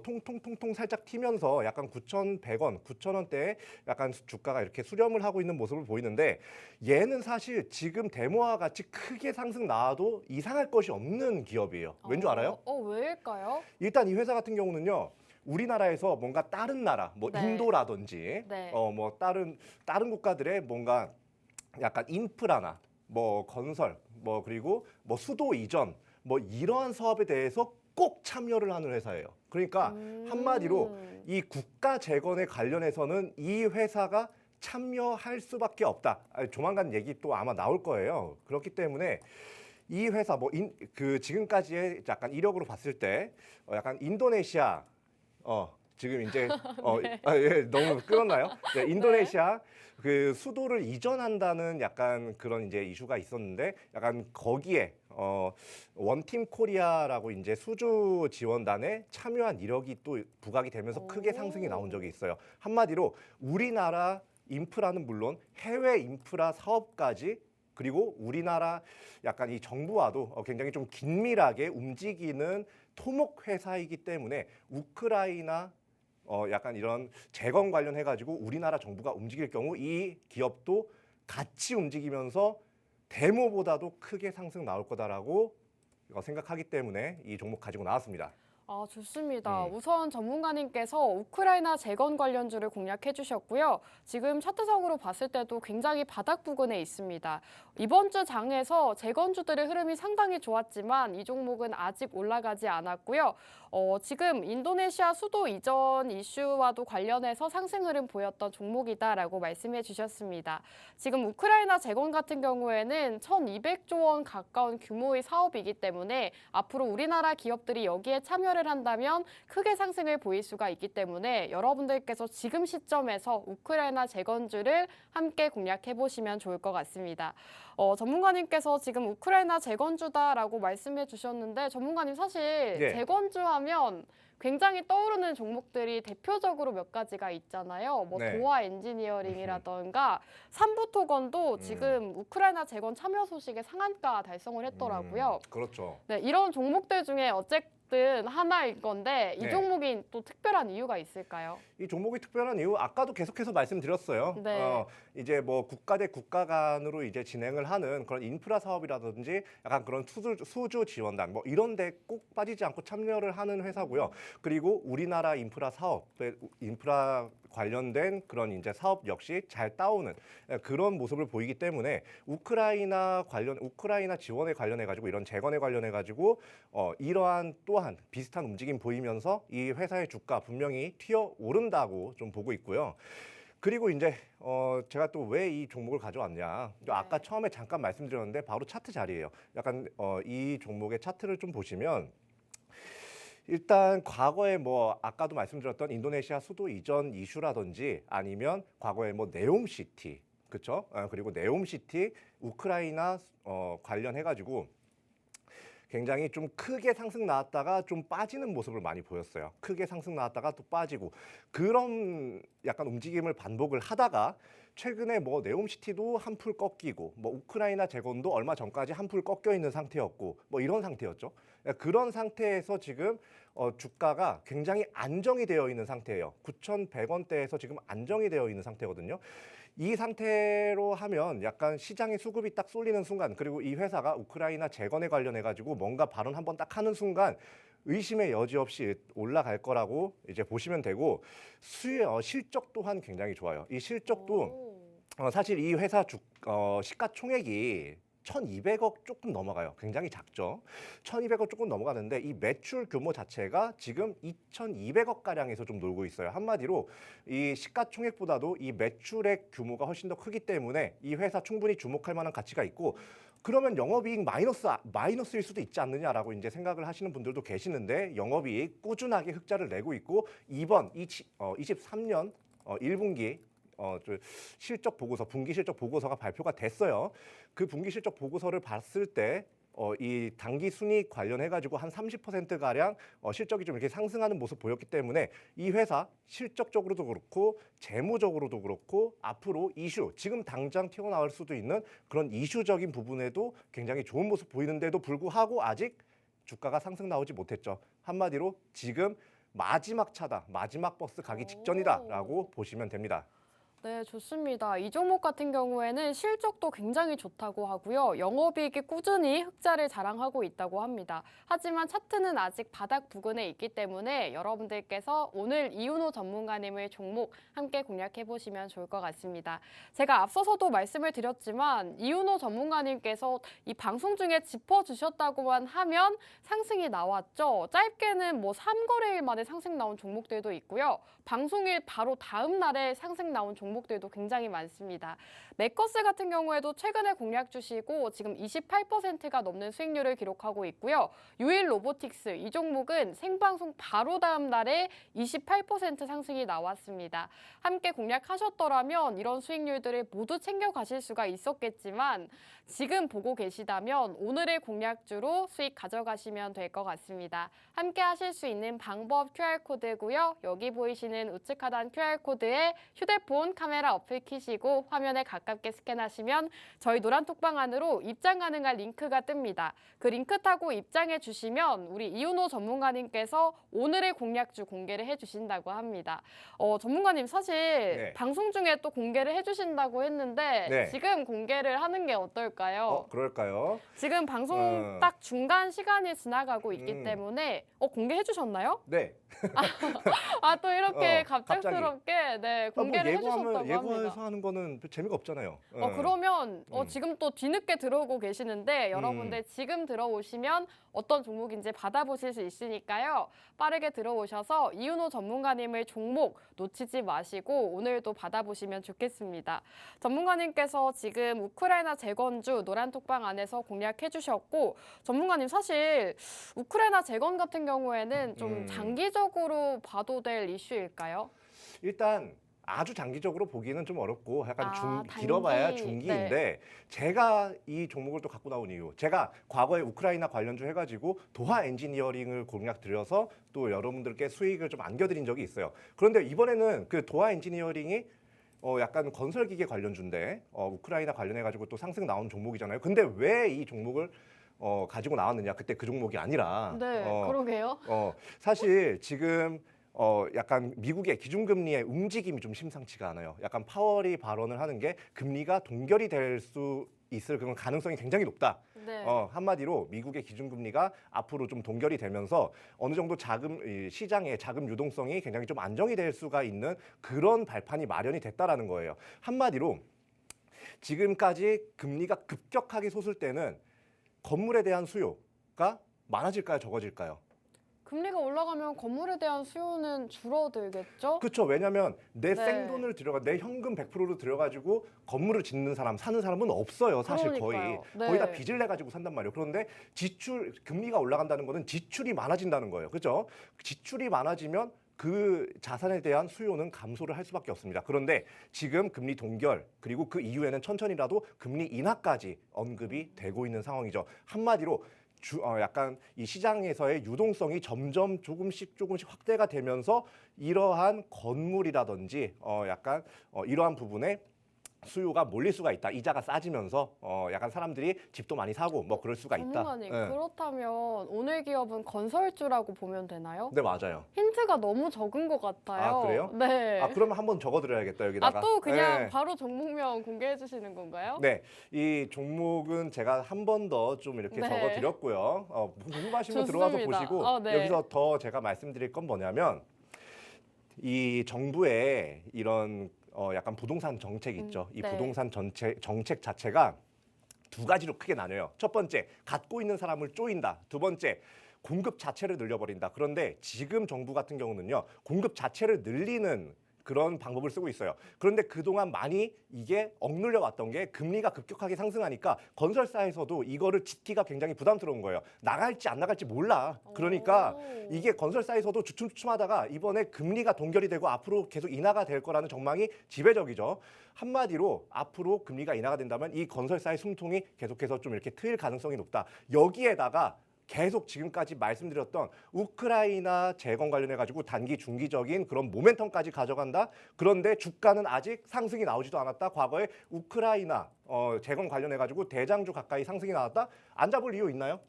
통통통통 살짝 튀면서 약간 9,100원, 9,000원대에 약간 주가가 이렇게 수렴을 하고 있는 모습을 보이는데 얘는 사실 지금 데모와 같이 크게 상승 나와도 이상할 것이 없는 기업이에요. 왠 줄 알아요? 왜일까요? 일단 이 회사 같은 경우는요. 우리나라에서 뭔가 다른 나라, 뭐 네. 인도라든지 네. 뭐 다른 국가들의 뭔가 약간 인프라나 뭐 건설, 뭐 그리고 뭐 수도 이전, 뭐 이러한 사업에 대해서 꼭 참여를 하는 회사예요. 그러니까 한마디로 이 국가 재건에 관련해서는 이 회사가 참여할 수밖에 없다. 조만간 얘기 또 아마 나올 거예요. 그렇기 때문에 이 회사 그 지금까지의 약간 이력으로 봤을 때 약간 인도네시아 지금 이제 예, 너무 끌었나요? 네, 인도네시아 그 수도를 이전한다는 약간 그런 이제 이슈가 있었는데 약간 거기에 원팀 코리아라고 이제 수주 지원단에 참여한 이력이 또 부각이 되면서 크게 상승이 나온 적이 있어요. 한마디로 우리나라 인프라는 물론 해외 인프라 사업까지 그리고 우리나라 약간 이 정부와도 굉장히 좀 긴밀하게 움직이는 토목 회사이기 때문에 우크라이나 약간 이런 재건 관련해가지고 우리나라 정부가 움직일 경우 이 기업도 같이 움직이면서 데모보다도 크게 상승 나올 거다라고 생각하기 때문에 이 종목 가지고 나왔습니다. 좋습니다. 우선 전문가님께서 우크라이나 재건 관련주를 공략해 주셨고요. 지금 차트상으로 봤을 때도 굉장히 바닥 부근에 있습니다. 이번 주 장에서 재건주들의 흐름이 상당히 좋았지만 이 종목은 아직 올라가지 않았고요. 지금 인도네시아 수도 이전 이슈와도 관련해서 상승 흐름 보였던 종목이다라고 말씀해 주셨습니다. 지금 우크라이나 재건 같은 경우에는 1,200조 원 가까운 규모의 사업이기 때문에 앞으로 우리나라 기업들이 여기에 참여를 한다면 크게 상승을 보일 수가 있기 때문에 여러분들께서 지금 시점에서 우크라이나 재건주를 함께 공략해 보시면 좋을 것 같습니다. 전문가님께서 지금 우크라이나 재건주다라고 말씀해 주셨는데 전문가님 사실 네. 재건주 하면 굉장히 떠오르는 종목들이 대표적으로 몇 가지가 있잖아요. 네. 도화 엔지니어링이라던가 삼부토건도 지금 우크라이나 재건 참여 소식에 상한가 달성을 했더라고요. 그렇죠. 네, 이런 종목들 중에 어쨌든 하나일 건데 이 네. 종목이 또 특별한 이유가 있을까요? 이 종목이 특별한 이유 아까도 계속해서 말씀드렸어요. 네. 이제 뭐 국가 대 국가 간으로 이제 진행을 하는 그런 인프라 사업이라든지 약간 그런 수주 지원단 뭐 이런 데 꼭 빠지지 않고 참여를 하는 회사고요. 그리고 우리나라 인프라 사업, 인프라 관련된 그런 이제 사업 역시 잘 따오는 그런 모습을 보이기 때문에 우크라이나 지원에 관련해 가지고 이런 재건에 관련해 가지고 이러한 또한 비슷한 움직임 보이면서 이 회사의 주가 분명히 튀어 오른다고 좀 보고 있고요. 그리고 이제 제가 또 왜 이 종목을 가져왔냐. 아까 처음에 잠깐 말씀드렸는데 바로 차트 자리예요. 약간 이 종목의 차트를 좀 보시면 일단 과거에 뭐 아까도 말씀드렸던 인도네시아 수도 이전 이슈라든지 아니면 과거에 뭐 네옴시티 그렇죠? 그리고 네옴시티 우크라이나 관련해가지고 굉장히 좀 크게 상승 나왔다가 좀 빠지는 모습을 많이 보였어요. 크게 상승 나왔다가 또 빠지고 그런 약간 움직임을 반복을 하다가 최근에 뭐 네옴시티도 한풀 꺾이고 뭐 우크라이나 재건도 얼마 전까지 한풀 꺾여 있는 상태였고 뭐 이런 상태였죠. 그런 상태에서 지금 주가가 굉장히 안정이 되어 있는 상태예요. 9,100원대에서 지금 안정이 되어 있는 상태거든요. 이 상태로 하면 약간 시장의 수급이 딱 쏠리는 순간, 그리고 이 회사가 우크라이나 재건에 관련해 가지고 뭔가 발언 한번 딱 하는 순간 의심의 여지 없이 올라갈 거라고 이제 보시면 되고, 실적 또한 굉장히 좋아요. 이 실적도 사실 이 회사 시가총액이 1,200억 조금 넘어가요. 굉장히 작죠. 1,200억 조금 넘어가는데 이 매출 규모 자체가 지금 2,200억 가량에서 좀 놀고 있어요. 한마디로 이 시가총액보다도 이 매출액 규모가 훨씬 더 크기 때문에 이 회사 충분히 주목할 만한 가치가 있고, 그러면 영업이익 마이너스일 수도 있지 않느냐라고 이제 생각을 하시는 분들도 계시는데, 영업이익 꾸준하게 흑자를 내고 있고, 이번 23년 1분기 실적 보고서, 분기 실적 보고서가 발표가 됐어요. 그 분기 실적 보고서를 봤을 때 이 당기 순이익 관련해 가지고 한 30% 가량 실적이 좀 이렇게 상승하는 모습 보였기 때문에 이 회사 실적적으로도 그렇고 재무적으로도 그렇고 앞으로 이슈, 지금 당장 튀어나올 수도 있는 그런 이슈적인 부분에도 굉장히 좋은 모습 보이는데도 불구하고 아직 주가가 상승 나오지 못했죠. 한마디로 지금 마지막 차다, 마지막 버스 가기 직전이다라고 보시면 됩니다. 네, 좋습니다. 이 종목 같은 경우에는 실적도 굉장히 좋다고 하고요. 영업이익이 꾸준히 흑자를 자랑하고 있다고 합니다. 하지만 차트는 아직 바닥 부근에 있기 때문에 여러분들께서 오늘 이윤호 전문가님의 종목 함께 공략해 보시면 좋을 것 같습니다. 제가 앞서서도 말씀을 드렸지만 이윤호 전문가님께서 이 방송 중에 짚어주셨다고만 하면 상승이 나왔죠. 짧게는 뭐 3거래일 만에 상승 나온 종목들도 있고요. 방송일 바로 다음 날에 상승 나온 종목들도 굉장히 많습니다. 맥커스 같은 경우에도 최근에 공략 주시고 지금 28%가 넘는 수익률을 기록하고 있고요. 유일 로보틱스 이 종목은 생방송 바로 다음 날에 28% 상승이 나왔습니다. 함께 공략하셨더라면 이런 수익률들을 모두 챙겨가실 수가 있었겠지만 지금 보고 계시다면 오늘의 공략주로 수익 가져가시면 될 것 같습니다. 함께 하실 수 있는 방법 QR코드고요. 여기 보이시는 우측 하단 QR코드에 휴대폰 카메라 어플 키시고 화면에 가깝게 스캔하시면 저희 노란톡방 안으로 입장 가능한 링크가 뜹니다. 그 링크 타고 입장해 주시면 우리 이윤호 전문가님께서 오늘의 공략주 공개를 해주신다고 합니다. 전문가님 사실 네. 방송 중에 또 공개를 해주신다고 했는데 네. 지금 공개를 하는 게 어떨까요? 그럴까요? 지금 방송 딱 중간 시간이 지나가고 있기 때문에 공개해 주셨나요? 네. 또 이렇게 갑자기. 갑작스럽게 네, 공개를 해주셨다고 합니다. 예고해서 하는 거는 재미가 없잖아요. 그러면 지금 또 뒤늦게 들어오고 계시는데 여러분들 지금 들어오시면 어떤 종목인지 받아보실 수 있으니까요. 빠르게 들어오셔서 이윤호 전문가님의 종목 놓치지 마시고 오늘도 받아보시면 좋겠습니다. 전문가님께서 지금 우크라이나 재건주 노란톡방 안에서 공략해 주셨고, 전문가님 사실 우크라이나 재건 같은 경우에는 좀 장기적으로 봐도 될 이슈일까요? 일단 아주 장기적으로 보기는 좀 어렵고 약간 단기. 길어봐야 중기인데, 네. 제가 이 종목을 또 갖고 나온 이유, 제가 과거에 우크라이나 관련주 해가지고 도하 엔지니어링을 공략 드려서 또 여러분들께 수익을 좀 안겨드린 적이 있어요. 그런데 이번에는 그 도하 엔지니어링이 약간 건설기계 관련주인데 우크라이나 관련해가지고 또 상승 나온 종목이잖아요. 근데 왜 이 종목을 가지고 나왔느냐? 그때 그 종목이 아니라 네, 그러게요. 사실 지금 약간 미국의 기준금리의 움직임이 좀 심상치가 않아요. 약간 파월이 발언을 하는 게 금리가 동결이 될 수 있을 그런 가능성이 굉장히 높다. 네. 한마디로 미국의 기준금리가 앞으로 좀 동결이 되면서 어느 정도 시장의 자금 유동성이 굉장히 좀 안정이 될 수가 있는 그런 발판이 마련이 됐다라는 거예요. 한마디로 지금까지 금리가 급격하게 솟을 때는 건물에 대한 수요가 많아질까요, 적어질까요? 금리가 올라가면 건물에 대한 수요는 줄어들겠죠? 그렇죠. 왜냐하면 내 네. 생돈을 내 현금 100%를 들여가지고 건물을 짓는 사람, 사는 사람은 없어요. 사실 그러니까요. 네. 거의 다 빚을 내가지고 산단 말이에요. 그런데 금리가 올라간다는 거는 지출이 많아진다는 거예요. 그렇죠? 지출이 많아지면 그 자산에 대한 수요는 감소를 할 수밖에 없습니다. 그런데 지금 금리 동결, 그리고 그 이후에는 천천히라도 금리 인하까지 언급이 되고 있는 상황이죠. 한마디로 약간 이 시장에서의 유동성이 점점 조금씩 확대가 되면서 이러한 건물이라든지 약간 이러한 부분에 수요가 몰릴 수가 있다. 이자가 싸지면서 약간 사람들이 집도 많이 사고 뭐 그럴 수가 있다. 전문가님, 그렇다면 오늘 기업은 건설주라고 보면 되나요? 네, 맞아요. 힌트가 너무 적은 것 같아요. 아, 그래요? 네. 그러면 한번 적어드려야겠다 여기다가. 또 그냥 네. 바로 종목명 공개해 주시는 건가요? 네, 이 종목은 제가 한 번 더 좀 이렇게 네. 적어드렸고요. 궁금하시면 들어와서 좋습니다. 보시고 네. 여기서 더 제가 말씀드릴 건 뭐냐면 이 정부의 이런 약간 부동산 정책 있죠. 이 네. 부동산 정책 자체가 두 가지로 크게 나뉘어요. 첫 번째, 갖고 있는 사람을 쪼인다. 두 번째, 공급 자체를 늘려버린다. 그런데 지금 정부 같은 경우는요, 공급 자체를 늘리는 그런 방법을 쓰고 있어요. 그런데 그동안 많이 이게 억눌려 왔던 게 금리가 급격하게 상승하니까 건설사에서도 이거를 짓기가 굉장히 부담스러운 거예요. 나갈지 안 나갈지 몰라. 그러니까 이게 건설사에서도 주춤주춤하다가 이번에 금리가 동결이 되고 앞으로 계속 인하가 될 거라는 전망이 지배적이죠. 한마디로 앞으로 금리가 인하가 된다면 이 건설사의 숨통이 계속해서 좀 이렇게 트일 가능성이 높다. 여기에다가 계속 지금까지 말씀드렸던 우크라이나 재건 관련해 가지고 단기 중기적인 그런 모멘텀까지 가져간다. 그런데 주가는 아직 상승이 나오지도 않았다. 과거에 우크라이나 재건 관련해 가지고 대장주 가까이 상승이 나왔다. 안 잡을 이유 있나요?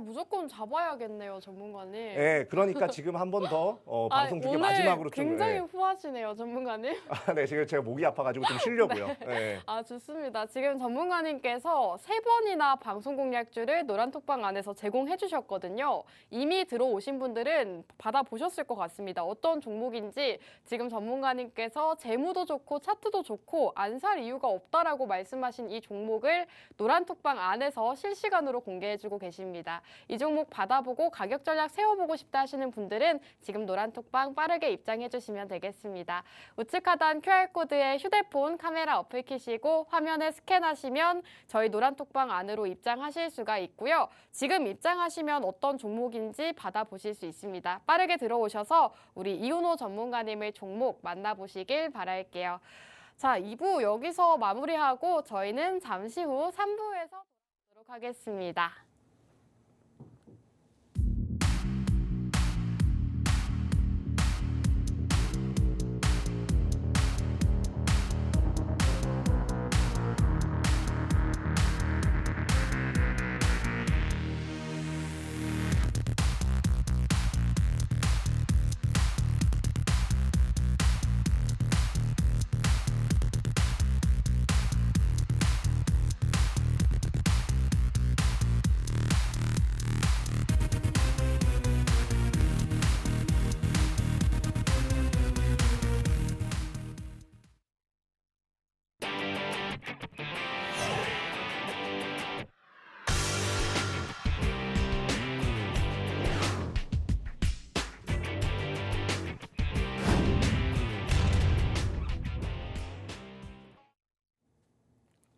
무조건 잡아야겠네요, 전문가님. 네, 그러니까 지금 한 번 더 방송 중에 마지막으로 좀 굉장히 후하시네요, 전문가님. 네, 지금 제가 목이 아파가지고 좀 쉬려고요. 네. 좋습니다. 지금 전문가님께서 3번이나 방송 공략주를 노란톡방 안에서 제공해 주셨거든요. 이미 들어오신 분들은 받아보셨을 것 같습니다. 어떤 종목인지 지금 전문가님께서 재무도 좋고 차트도 좋고 안 살 이유가 없다라고 말씀하신 이 종목을 노란톡방 안에서 실시간으로 공개해주고 계십니다. 이 종목 받아보고 가격 전략 세워보고 싶다 하시는 분들은 지금 노란톡방 빠르게 입장해 주시면 되겠습니다. 우측 하단 QR코드에 휴대폰 카메라 어플 키시고 화면에 스캔하시면 저희 노란톡방 안으로 입장하실 수가 있고요. 지금 입장하시면 어떤 종목인지 받아보실 수 있습니다. 빠르게 들어오셔서 우리 이윤호 전문가님의 종목 만나보시길 바랄게요. 자, 2부 여기서 마무리하고 저희는 잠시 후 3부에서 돌아오도록 하겠습니다.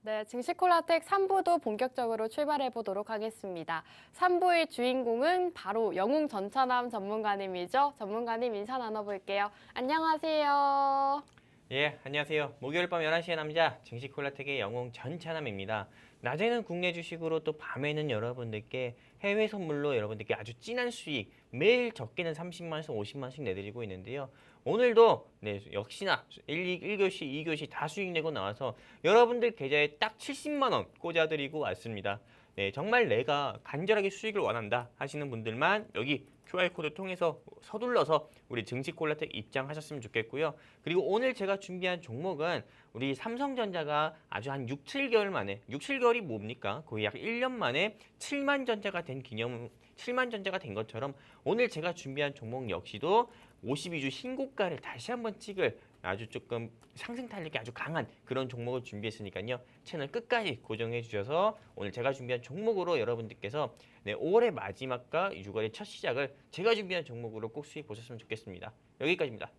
네, 증시콜라텍 3부도 본격적으로 출발해 보도록 하겠습니다. 3부의 주인공은 바로 영웅 전차남 전문가님이죠. 전문가님 인사 나눠볼게요. 안녕하세요. 예, 안녕하세요. 목요일 밤 11시의 남자 증시콜라텍의 영웅 전차남입니다. 낮에는 국내 주식으로 또 밤에는 여러분들께 해외 선물로 여러분들께 아주 진한 수익 매일 적게는 30만원에서 50만원씩 내드리고 있는데요. 오늘도 역시나 1교시, 2교시 다 수익 내고 나와서 여러분들 계좌에 딱 70만원 꽂아드리고 왔습니다. 네, 정말 내가 간절하게 수익을 원한다 하시는 분들만 여기 QR코드 통해서 서둘러서 우리 증시콜라텍 입장하셨으면 좋겠고요. 그리고 오늘 제가 준비한 종목은 우리 삼성전자가 아주 한 6, 7개월 만에 6, 7개월이 뭡니까? 거의 약 1년 만에 7만 전자가 된 기념 7만 전자가 된 것처럼 오늘 제가 준비한 종목 역시도 52주 신고가를 다시 한번 찍을 아주 조금 상승 탄력이 아주 강한 그런 종목을 준비했으니까요. 채널 끝까지 고정해 주셔서 오늘 제가 준비한 종목으로 여러분들께서 5월의 마지막과 6월의 첫 시작을 제가 준비한 종목으로 꼭 수익 보셨으면 좋겠습니다. 여기까지입니다.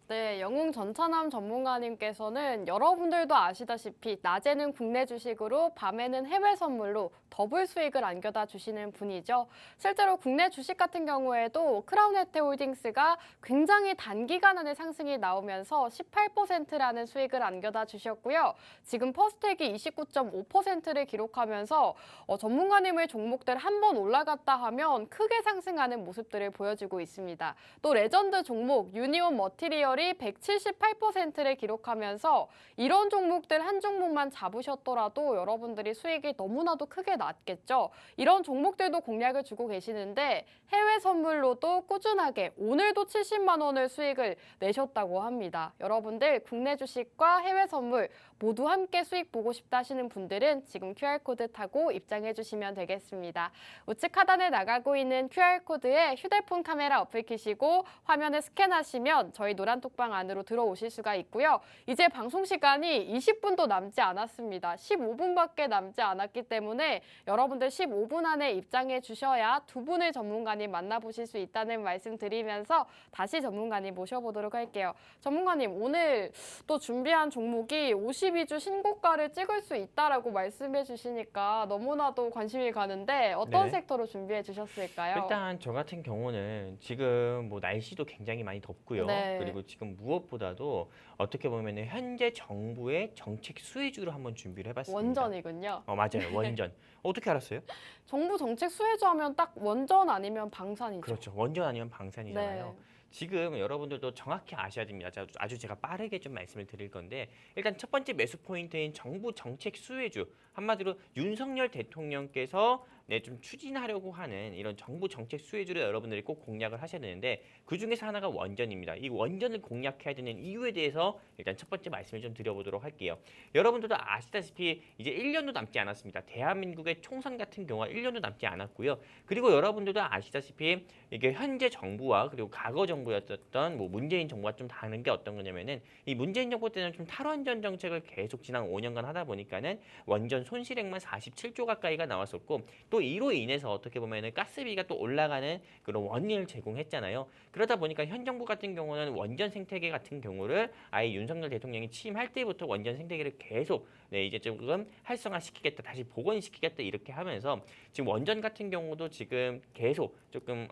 네, 영웅 전차남 전문가님께서는 여러분들도 아시다시피 낮에는 국내 주식으로 밤에는 해외 선물로 더 더블 수익을 안겨다 주시는 분이죠. 실제로 국내 주식 같은 경우에도 크라운해태홀딩스가 굉장히 단기간 안에 상승이 나오면서 18%라는 수익을 안겨다 주셨고요. 지금 퍼스텍이 29.5%를 기록하면서 전문가님의 종목들 한 번 올라갔다 하면 크게 상승하는 모습들을 보여주고 있습니다. 또 레전드 종목 유니온 머티리얼이 178%를 기록하면서 이런 종목들 한 종목만 잡으셨더라도 여러분들이 수익이 너무나도 크게 났겠죠. 이런 종목들도 공략을 주고 계시는데 해외 선물로도 꾸준하게 오늘도 70만 원을 수익을 내셨다고 합니다. 여러분들 국내 주식과 해외 선물 모두 함께 수익 보고 싶다 하시는 분들은 지금 QR코드 타고 입장해 주시면 되겠습니다. 우측 하단에 나가고 있는 QR코드에 휴대폰 카메라 어플 켜시고 화면을 스캔하시면 저희 노란톡방 안으로 들어오실 수가 있고요. 이제 방송 시간이 20분도 남지 않았습니다. 15분밖에 남지 않았기 때문에 여러분들 15분 안에 입장해 주셔야 두 분의 전문가님 만나보실 수 있다는 말씀 드리면서 다시 전문가님 모셔보도록 할게요. 전문가님, 오늘 또 준비한 종목이 52주 신고가를 찍을 수 있다라고 말씀해 주시니까 너무나도 관심이 가는데 어떤 네. 섹터로 준비해 주셨을까요? 일단 저 같은 경우는 지금 뭐 날씨도 굉장히 많이 덥고요. 네. 그리고 지금 무엇보다도 어떻게 보면은 현재 정부의 정책 수혜주로 한번 준비를 해봤습니다. 원전이군요. 맞아요, 원전. 어떻게 알았어요? 정부 정책 수혜주 하면 딱 원전 아니면 방산이죠. 그렇죠. 원전 아니면 방산이잖아요. 네. 지금 여러분들도 정확히 아셔야 됩니다. 아주 제가 빠르게 좀 말씀을 드릴 건데 일단 첫 번째 매수 포인트인 정부 정책 수혜주, 한마디로 윤석열 대통령께서 좀 추진하려고 하는 이런 정부 정책 수혜주를 여러분들이 꼭 공략을 하셔야 되는데 그중에서 하나가 원전입니다. 이 원전을 공략해야 되는 이유에 대해서 일단 첫 번째 말씀을 좀 드려보도록 할게요. 여러분들도 아시다시피 이제 1년도 남지 않았습니다. 대한민국의 총선 같은 경우가 1년도 남지 않았고요. 그리고 여러분들도 아시다시피 이게 현재 정부와 그리고 과거 정부였던 뭐 문재인 정부가 좀 다른 게 어떤 거냐면은 이 문재인 정부 때는 좀 탈원전 정책을 계속 지난 5년간 하다 보니까는 원전 손실액만 47조 가까이가 나왔었고 또 이로 인해서 어떻게 보면은 가스비가 또 올라가는 그런 원인을 제공했잖아요. 그러다 보니까 현 정부 같은 경우는 원전 생태계 같은 경우를 아예 윤석열 대통령이 취임할 때부터 원전 생태계를 계속 이제 조금 활성화시키겠다, 다시 복원시키겠다 이렇게 하면서 지금 원전 같은 경우도 지금 계속 조금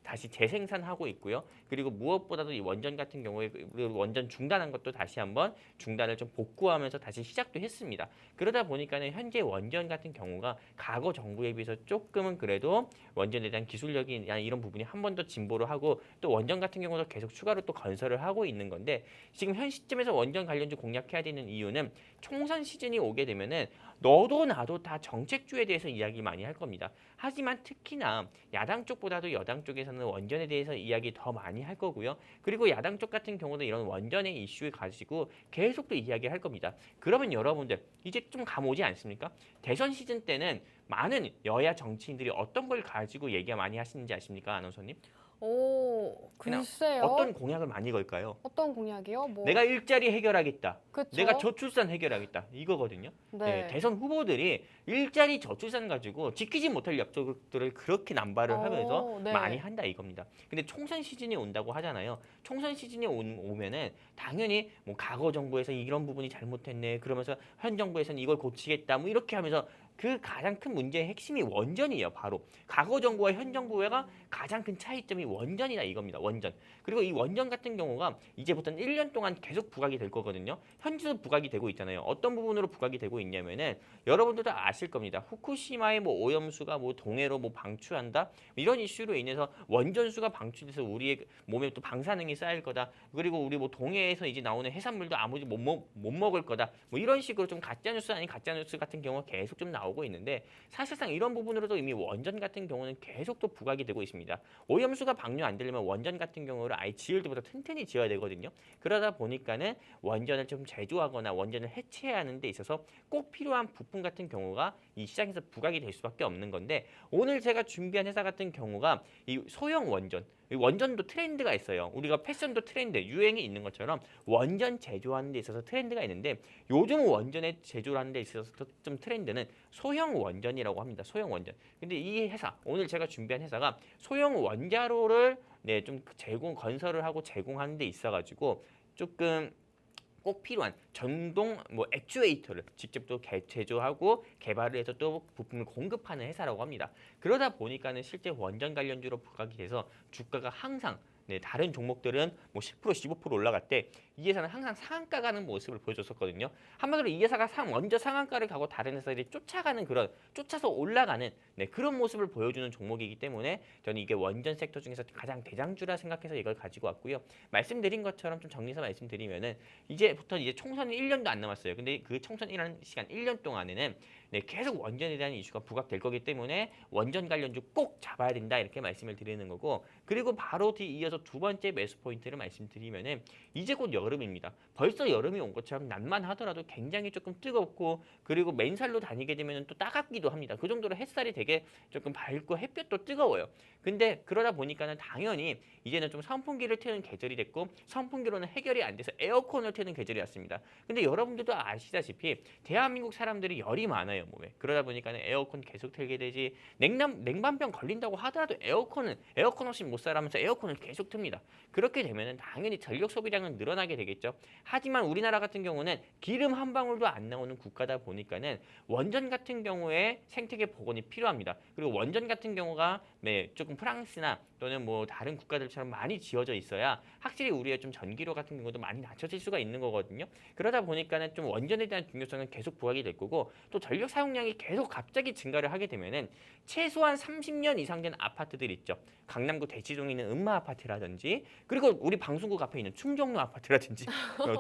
다시 재생산하고 있고요. 그리고 무엇보다도 이 원전 같은 경우에 원전 중단한 것도 다시 한번 중단을 좀 복구하면서 다시 시작도 했습니다. 그러다 보니까는 현재 원전 같은 경우가 과거 정부에 비해서 조금은 그래도 원전에 대한 기술력이 이런 부분이 한 번 더 진보를 하고 또 원전 같은 경우도 계속 추가로 또 건설을 하고 있는 건데 지금 현 시점에서 원전 관련주 공략해야 되는 이유는 총선 시즌이 오게 되면은 너도 나도 다 정책주에 대해서 이야기 많이 할 겁니다. 하지만 특히나 야당 쪽보다도 여당 쪽에서는 원전에 대해서 이야기 더 많이 할 거고요. 그리고 야당 쪽 같은 경우도 이런 원전의 이슈를 가지고 계속 또 이야기할 겁니다. 그러면 여러분들 이제 좀 감 오지 않습니까? 대선 시즌 때는 많은 여야 정치인들이 어떤 걸 가지고 얘기가 많이 하시는지 아십니까, 아나운서님? 오, 글쎄요. 어떤 공약을 많이 걸까요? 어떤 공약이요? 뭐. 내가 일자리 해결하겠다. 그쵸? 내가 저출산 해결하겠다. 이거거든요. 네. 대선 후보들이 일자리 저출산 가지고 지키지 못할 약속들을 그렇게 남발을 하면서 네. 많이 한다 이겁니다. 근데 총선 시즌이 온다고 하잖아요. 총선 시즌이 오면은 당연히 뭐 과거 정부에서 이런 부분이 잘못했네. 그러면서 현 정부에서는 이걸 고치겠다. 뭐 이렇게 하면서 그 가장 큰 문제의 핵심이 원전이에요. 바로 과거 정부와 현 정부가 가장 큰 차이점이 원전이다 이겁니다. 원전. 그리고 이 원전 같은 경우가 이제부터는 1년 동안 계속 부각이 될 거거든요. 현재도 부각이 되고 있잖아요. 어떤 부분으로 부각이 되고 있냐면은 여러분들도 아실 겁니다. 후쿠시마의 뭐 오염수가 뭐 동해로 뭐 방출한다 이런 이슈로 인해서 원전수가 방출돼서 우리의 몸에 또 방사능이 쌓일 거다. 그리고 우리 뭐 동해에서 이제 나오는 해산물도 아무리 못 먹을 거다. 뭐 이런 식으로 좀 가짜뉴스 아닌 가짜뉴스 같은 경우가 계속 좀 나오고 있는데 사실상 이런 부분으로도 이미 원전 같은 경우는 계속 또 부각이 되고 있습니다. 오염수가 방류 안 되려면 원전 같은 경우를 아예 지을 때보다 튼튼히 지어야 되거든요. 그러다 보니까는 원전을 좀 제조하거나 원전을 해체해야 하는 데 있어서 꼭 필요한 부품 같은 경우가 이 시장에서 부각이 될 수밖에 없는 건데 오늘 제가 준비한 회사 같은 경우가 이 소형 원전 이 원전도 트렌드가 있어요. 우리가 패션도 트렌드, 유행이 있는 것처럼 원전 제조하는 데 있어서 트렌드가 있는데 요즘 원전에 제조하는 데 있어서 좀 트렌드는 소형 원전이라고 합니다. 소형 원전. 근데 이 회사, 오늘 제가 준비한 회사가 소형 원자로를 좀 건설을 하고 제공하는 데 있어가지고 조금 꼭 필요한 전동 뭐 액추에이터를 직접 또 제조하고 개발을 해서 또 부품을 공급하는 회사라고 합니다. 그러다 보니까는 실제 원전 관련주로 부각이 돼서 주가가 항상 다른 종목들은 뭐 10% 15% 올라갈 때 이 회사는 항상 상한가 가는 모습을 보여줬었거든요. 한마디로 이 회사가 먼저 상한가를 가고 다른 회사들이 쫓아가는 그런 쫓아서 올라가는 그런 모습을 보여주는 종목이기 때문에 저는 이게 원전 섹터 중에서 가장 대장주라 생각해서 이걸 가지고 왔고요. 말씀드린 것처럼 좀 정리해서 말씀드리면은 이제부터 이제 총선이 1년도 안 남았어요. 근데 그 총선이라는 시간 1년 동안에는 계속 원전에 대한 이슈가 부각될 거기 때문에 원전 관련주 꼭 잡아야 된다 이렇게 말씀을 드리는 거고, 그리고 바로 뒤이어서 두 번째 매수 포인트를 말씀드리면은 이제 곧 여름입니다. 벌써 여름이 온 것처럼 낮만 하더라도 굉장히 조금 뜨겁고, 그리고 맨살로 다니게 되면 또 따갑기도 합니다. 그 정도로 햇살이 되게 조금 밝고 햇볕도 뜨거워요. 근데 그러다 보니까는 당연히 이제는 좀 선풍기를 트는 계절이 됐고, 선풍기로는 해결이 안 돼서 에어컨을 트는 계절이 왔습니다. 근데 여러분들도 아시다시피 대한민국 사람들이 열이 많아요, 몸에. 그러다 보니까는 에어컨 계속 틀게 되지, 냉방병 걸린다고 하더라도 에어컨 없이 못 살아면서 에어컨을 계속 틉니다. 그렇게 되면은 당연히 전력 소비량은 늘어나게 되겠죠. 하지만 우리나라 같은 경우는 기름 한 방울도 안 나오는 국가다 보니까는 원전 같은 경우에 생태계 복원이 필요합니다. 그리고 원전 같은 경우가 조금 프랑스나 또는 뭐 다른 국가들처럼 많이 지어져 있어야 확실히 우리의 좀 전기료 같은 경우도 많이 낮춰질 수가 있는 거거든요. 그러다 보니까는 좀 원전에 대한 중요성은 계속 부각이 될 거고, 또 전력 사용량이 계속 갑자기 증가를 하게 되면은 최소한 30년 이상 된 아파트들 있죠. 강남구 대치동에 있는 은마 아파트라든지, 그리고 우리 방송국 앞에 있는 충정로 아파트라든지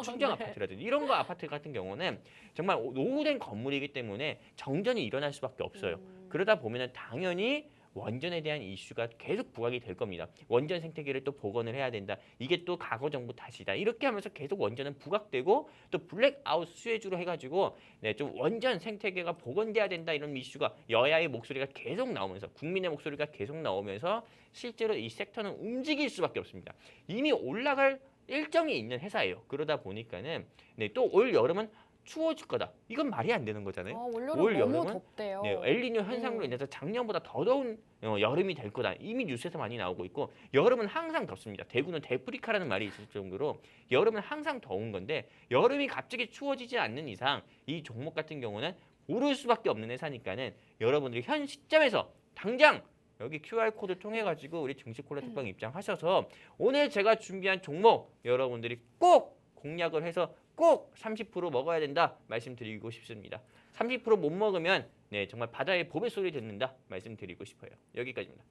충정 아파트라든지 이런 거 아파트 같은 경우는 정말 노후된 건물이기 때문에 정전이 일어날 수밖에 없어요. 그러다 보면은 당연히 원전에 대한 이슈가 계속 부각이 될 겁니다. 원전 생태계를 또 복원을 해야 된다. 이게 또 과거 정부 탓이다. 이렇게 하면서 계속 원전은 부각되고, 또 블랙아웃 수혜주로 해가지고 좀 원전 생태계가 복원돼야 된다 이런 이슈가, 여야의 목소리가 계속 나오면서, 국민의 목소리가 계속 나오면서 실제로 이 섹터는 움직일 수밖에 없습니다. 이미 올라갈 일정이 있는 회사예요. 그러다 보니까는 또 올 여름은 추워질 거다. 이건 말이 안 되는 거잖아요. 올 올 여름은 너무 여름은 덥대요. 엘니뇨 현상으로 인해서 작년보다 더 더운 여름이 될 거다. 이미 뉴스에서 많이 나오고 있고, 여름은 항상 덥습니다. 대구는 데프리카라는 말이 있을 정도로 여름은 항상 더운 건데, 여름이 갑자기 추워지지 않는 이상 이 종목 같은 경우는 오를 수밖에 없는 회사니까는 여러분들이 현 시점에서 당장 여기 QR코드 통해 가지고 우리 증시 콜라 특방 입장하셔서 오늘 제가 준비한 종목 여러분들이 꼭 공략을 해서 꼭 30% 먹어야 된다 말씀드리고 싶습니다. 30% 못 먹으면 정말 바다의 보배 소리 듣는다 말씀드리고 싶어요. 여기까지입니다.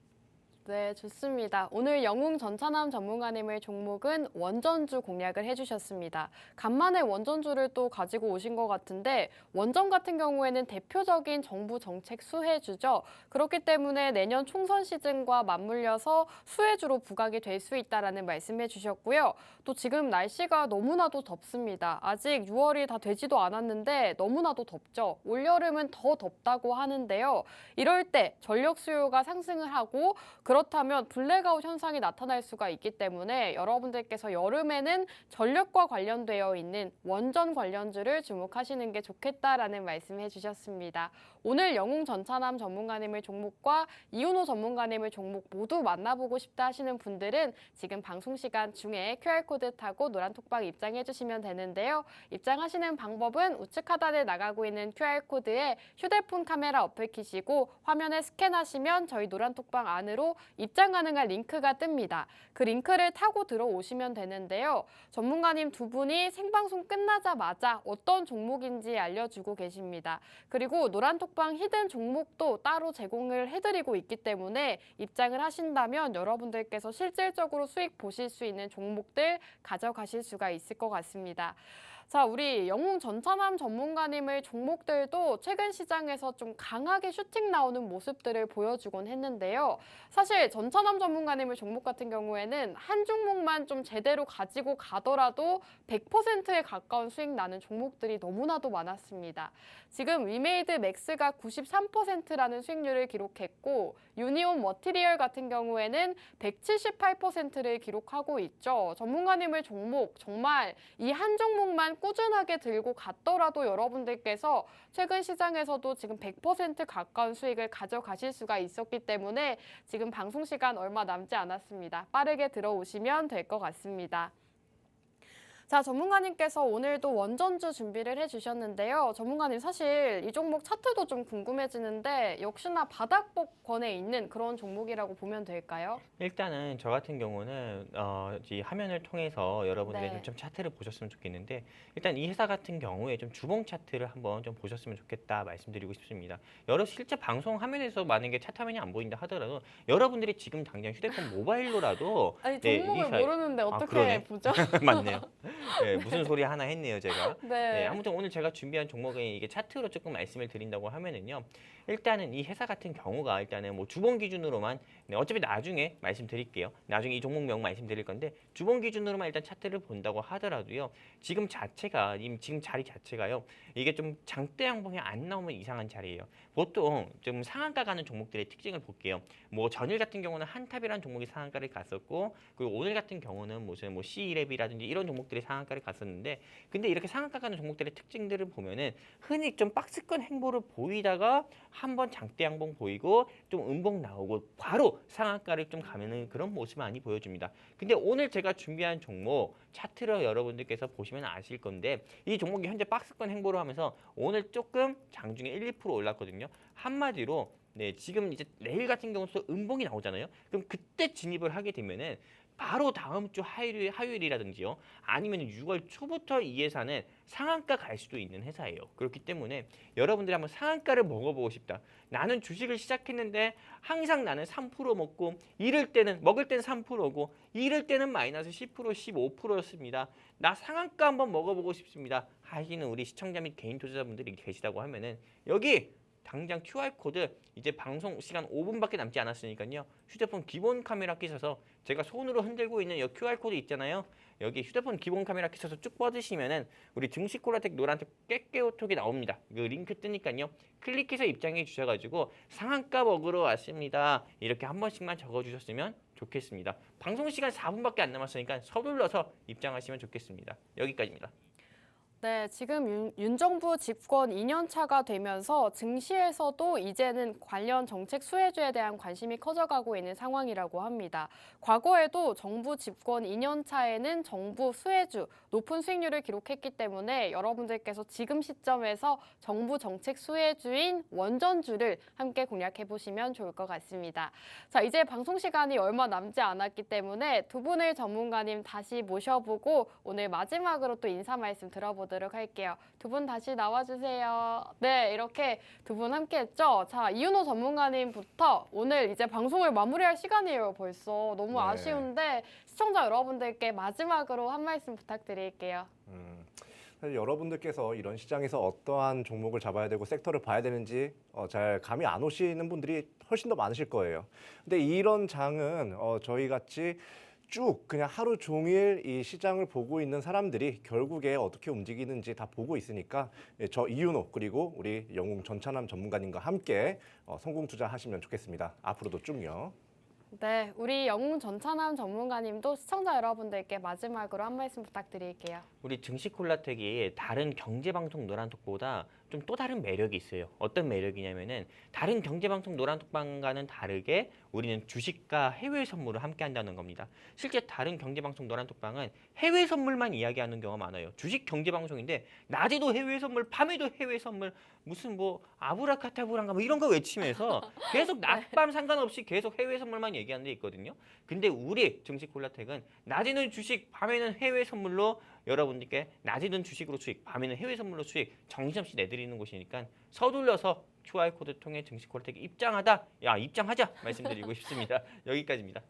네, 좋습니다. 오늘 영웅 전차남 전문가님의 종목은 원전주 공략을 해주셨습니다. 간만에 원전주를 또 가지고 오신 것 같은데, 원전 같은 경우에는 대표적인 정부 정책 수혜주죠. 그렇기 때문에 내년 총선 시즌과 맞물려서 수혜주로 부각이 될 수 있다라는 말씀해 주셨고요. 또 지금 날씨가 너무나도 덥습니다. 아직 6월이 다 되지도 않았는데 너무나도 덥죠. 올여름은 더 덥다고 하는데요. 이럴 때 전력 수요가 상승을 하고, 그렇다면 블랙아웃 현상이 나타날 수가 있기 때문에 여러분들께서 여름에는 전력과 관련되어 있는 원전 관련주를 주목하시는 게 좋겠다라는 말씀해 주셨습니다. 오늘 영웅 전차남 전문가님의 종목과 이윤호 전문가님의 종목 모두 만나보고 싶다 하시는 분들은 지금 방송 시간 중에 QR코드 타고 노란톡방 입장해 주시면 되는데요. 입장하시는 방법은 우측 하단에 나가고 있는 QR코드에 휴대폰 카메라 어플 키시고 화면에 스캔하시면 저희 노란톡방 안으로 입장 가능한 링크가 뜹니다. 그 링크를 타고 들어오시면 되는데요. 전문가님 두 분이 생방송 끝나자마자 어떤 종목인지 알려주고 계십니다. 그리고 노란톡방 히든 종목도 따로 제공을 해드리고 있기 때문에 입장을 하신다면 여러분들께서 실질적으로 수익 보실 수 있는 종목들 가져가실 수가 있을 것 같습니다. 자, 우리 영웅 전차남 전문가님의 종목들도 최근 시장에서 좀 강하게 슈팅 나오는 모습들을 보여주곤 했는데요. 사실 전차남 전문가님의 종목 같은 경우에는 한 종목만 좀 제대로 가지고 가더라도 100%에 가까운 수익 나는 종목들이 너무나도 많았습니다. 지금 위메이드 맥스가 93%라는 수익률을 기록했고, 유니온 머티리얼 같은 경우에는 178%를 기록하고 있죠. 전문가님의 종목 정말 이 한 종목만 꾸준하게 들고 갔더라도 여러분들께서 최근 시장에서도 지금 100% 가까운 수익을 가져가실 수가 있었기 때문에 지금 방송 시간 얼마 남지 않았습니다. 빠르게 들어오시면 될 것 같습니다. 자, 전문가님께서 오늘도 원전주 준비를 해주셨는데요. 전문가님 사실 이 종목 차트도 좀 궁금해지는데 역시나 바닥권에 있는 그런 종목이라고 보면 될까요? 일단은 저 같은 경우는 이 화면을 통해서 여러분들이 네. 좀 차트를 보셨으면 좋겠는데 일단 이 회사 같은 경우에 좀 주봉 차트를 한번 좀 보셨으면 좋겠다 말씀드리고 싶습니다. 실제 방송 화면에서 만약에 차트 화면이 안 보인다 하더라도 여러분들이 지금 당장 휴대폰 모바일로라도 아니, 네, 종목을 이 사이- 모르는데 어떻게 그러네. 보죠? 맞네요. 네, 무슨 소리 하나 했네요, 제가. 네. 네, 아무튼 오늘 제가 준비한 종목은 이게 차트로 조금 말씀을 드린다고 하면은요. 일단은 이 회사 같은 경우가 일단은 뭐 주봉 기준으로만 어차피 나중에 말씀드릴게요. 나중에 이 종목명 말씀드릴 건데 주봉 기준으로만 일단 차트를 본다고 하더라도요. 지금 자리 자체가요. 이게 좀 장대 양봉이 안 나오면 이상한 자리예요. 보통 좀 상한가 가는 종목들의 특징을 볼게요. 뭐 전일 같은 경우는 한탑이라는 종목이 상한가를 갔었고 그리고 오늘 같은 경우는 무슨 뭐 C랩이라든지 이런 종목들이 상한가를 갔었는데 근데 이렇게 상한가 가는 종목들의 특징들을 보면은 흔히 좀 박스권 행보를 보이다가 한번 장대 양봉 보이고 좀 음봉 나오고 바로 상한가를 좀 가면은 그런 모습 많이 보여줍니다. 근데 오늘 제가 준비한 종목 차트로 여러분들께서 보시면 아실 건데 이 종목이 현재 박스권 행보를 하면서 오늘 조금 장중에 1~2% 올랐거든요. 한마디로 네, 지금 이제 내일 같은 경우도 음봉이 나오잖아요. 그럼 그때 진입을 하게 되면은 바로 다음 주 화요일이라든지요. 아니면 6월 초부터 이 회사는 상한가 갈 수도 있는 회사예요. 그렇기 때문에 여러분들이 한번 상한가를 먹어보고 싶다. 나는 주식을 시작했는데 항상 나는 3% 먹고 먹을 때는 3%고 이럴 때는 마이너스 10%, 15%였습니다. 나 상한가 한번 먹어보고 싶습니다. 하시는 우리 시청자 및 개인 투자자분들이 계시다고 하면은 여기 당장 QR코드 이제 방송 시간 5분밖에 남지 않았으니까요. 휴대폰 기본 카메라 끼셔서 제가 손으로 흔들고 있는 이 QR코드 있잖아요. 여기 휴대폰 기본 카메라 끼셔서 쭉 뻗으시면은 우리 증시 콜라텍 노란색 깨깨오톡이 나옵니다. 그 링크 뜨니까요. 클릭해서 입장해 주셔가지고 상한가 먹으러 왔습니다. 이렇게 한 번씩만 적어주셨으면 좋겠습니다. 방송 시간 4분밖에 안 남았으니까 서둘러서 입장하시면 좋겠습니다. 여기까지입니다. 네, 지금 윤 정부 집권 2년 차가 되면서 증시에서도 이제는 관련 정책 수혜주에 대한 관심이 커져가고 있는 상황이라고 합니다. 과거에도 정부 집권 2년 차에는 정부 수혜주 높은 수익률을 기록했기 때문에 여러분들께서 지금 시점에서 정부 정책 수혜주인 원전주를 함께 공략해 보시면 좋을 것 같습니다. 자, 이제 방송 시간이 얼마 남지 않았기 때문에 두 분의 전문가님 다시 모셔보고 오늘 마지막으로 또 인사 말씀 들어보도록 할게요. 두 분 다시 나와주세요. 네, 이렇게 두 분 함께 했죠. 자, 이윤호 전문가님부터 오늘 이제 방송을 마무리할 시간이에요, 벌써. 너무 네. 아쉬운데 시청자 여러분들께 마지막으로 한 말씀 부탁드릴게요. 사실 여러분들께서 이런 시장에서 어떠한 종목을 잡아야 되고 섹터를 봐야 되는지 잘 감이 안 오시는 분들이 훨씬 더 많으실 거예요. 근데 이런 장은 저희 같이 쭉 그냥 하루 종일 이 시장을 보고 있는 사람들이 결국에 어떻게 움직이는지 다 보고 있으니까 저 이윤호 그리고 우리 영웅 전찬남 전문가님과 함께 성공 투자하시면 좋겠습니다. 앞으로도 쭉요. 네, 우리 영웅 전찬남 전문가님도 시청자 여러분들께 마지막으로 한 말씀 부탁드릴게요. 우리 증시콜라텍이 다른 경제방송 노란톡보다 좀 또 다른 매력이 있어요. 어떤 매력이냐면은 다른 경제방송 노란톡방과는 다르게 우리는 주식과 해외 선물을 함께 한다는 겁니다. 실제 다른 경제방송 노란톡방은 해외 선물만 이야기하는 경우가 많아요. 주식 경제방송인데 낮에도 해외 선물, 밤에도 해외 선물, 무슨 뭐 아브라카타브란가 뭐 이런 거 외치면서 계속 낮밤 상관없이 계속 해외 선물만 얘기하는 데 있거든요. 근데 우리 증시콜라텍은 낮에는 주식, 밤에는 해외 선물로 여러분들께 낮에는 주식으로 수익, 밤에는 해외 선물로 수익 정신없이 내드리는 곳이니까 서둘러서 QR코드 통해 증시콜라텍 입장하자 말씀드리고 싶습니다. 여기까지입니다.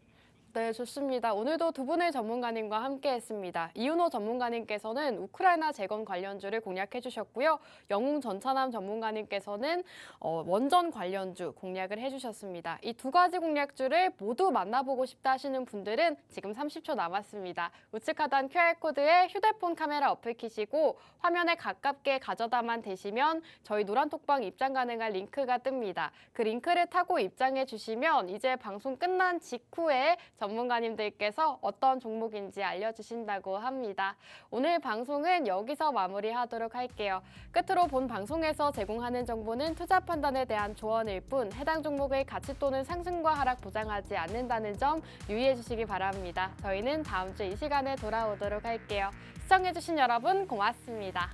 네, 좋습니다. 오늘도 두 분의 전문가님과 함께했습니다. 이윤호 전문가님께서는 우크라이나 재건 관련주를 공략해 주셨고요. 영웅 전찬남 전문가님께서는 원전 관련주 공략을 해주셨습니다. 이 두 가지 공략주를 모두 만나보고 싶다 하시는 분들은 지금 30초 남았습니다. 우측 하단 QR코드에 휴대폰 카메라 어플 키시고 화면에 가깝게 가져다만 대시면 저희 노란톡방 입장 가능한 링크가 뜹니다. 그 링크를 타고 입장해 주시면 이제 방송 끝난 직후에 전문가님들께서 어떤 종목인지 알려주신다고 합니다. 오늘 방송은 여기서 마무리하도록 할게요. 끝으로 본 방송에서 제공하는 정보는 투자 판단에 대한 조언일 뿐 해당 종목의 가치 또는 상승과 하락 보장하지 않는다는 점 유의해 주시기 바랍니다. 저희는 다음 주 이 시간에 돌아오도록 할게요. 시청해주신 여러분 고맙습니다.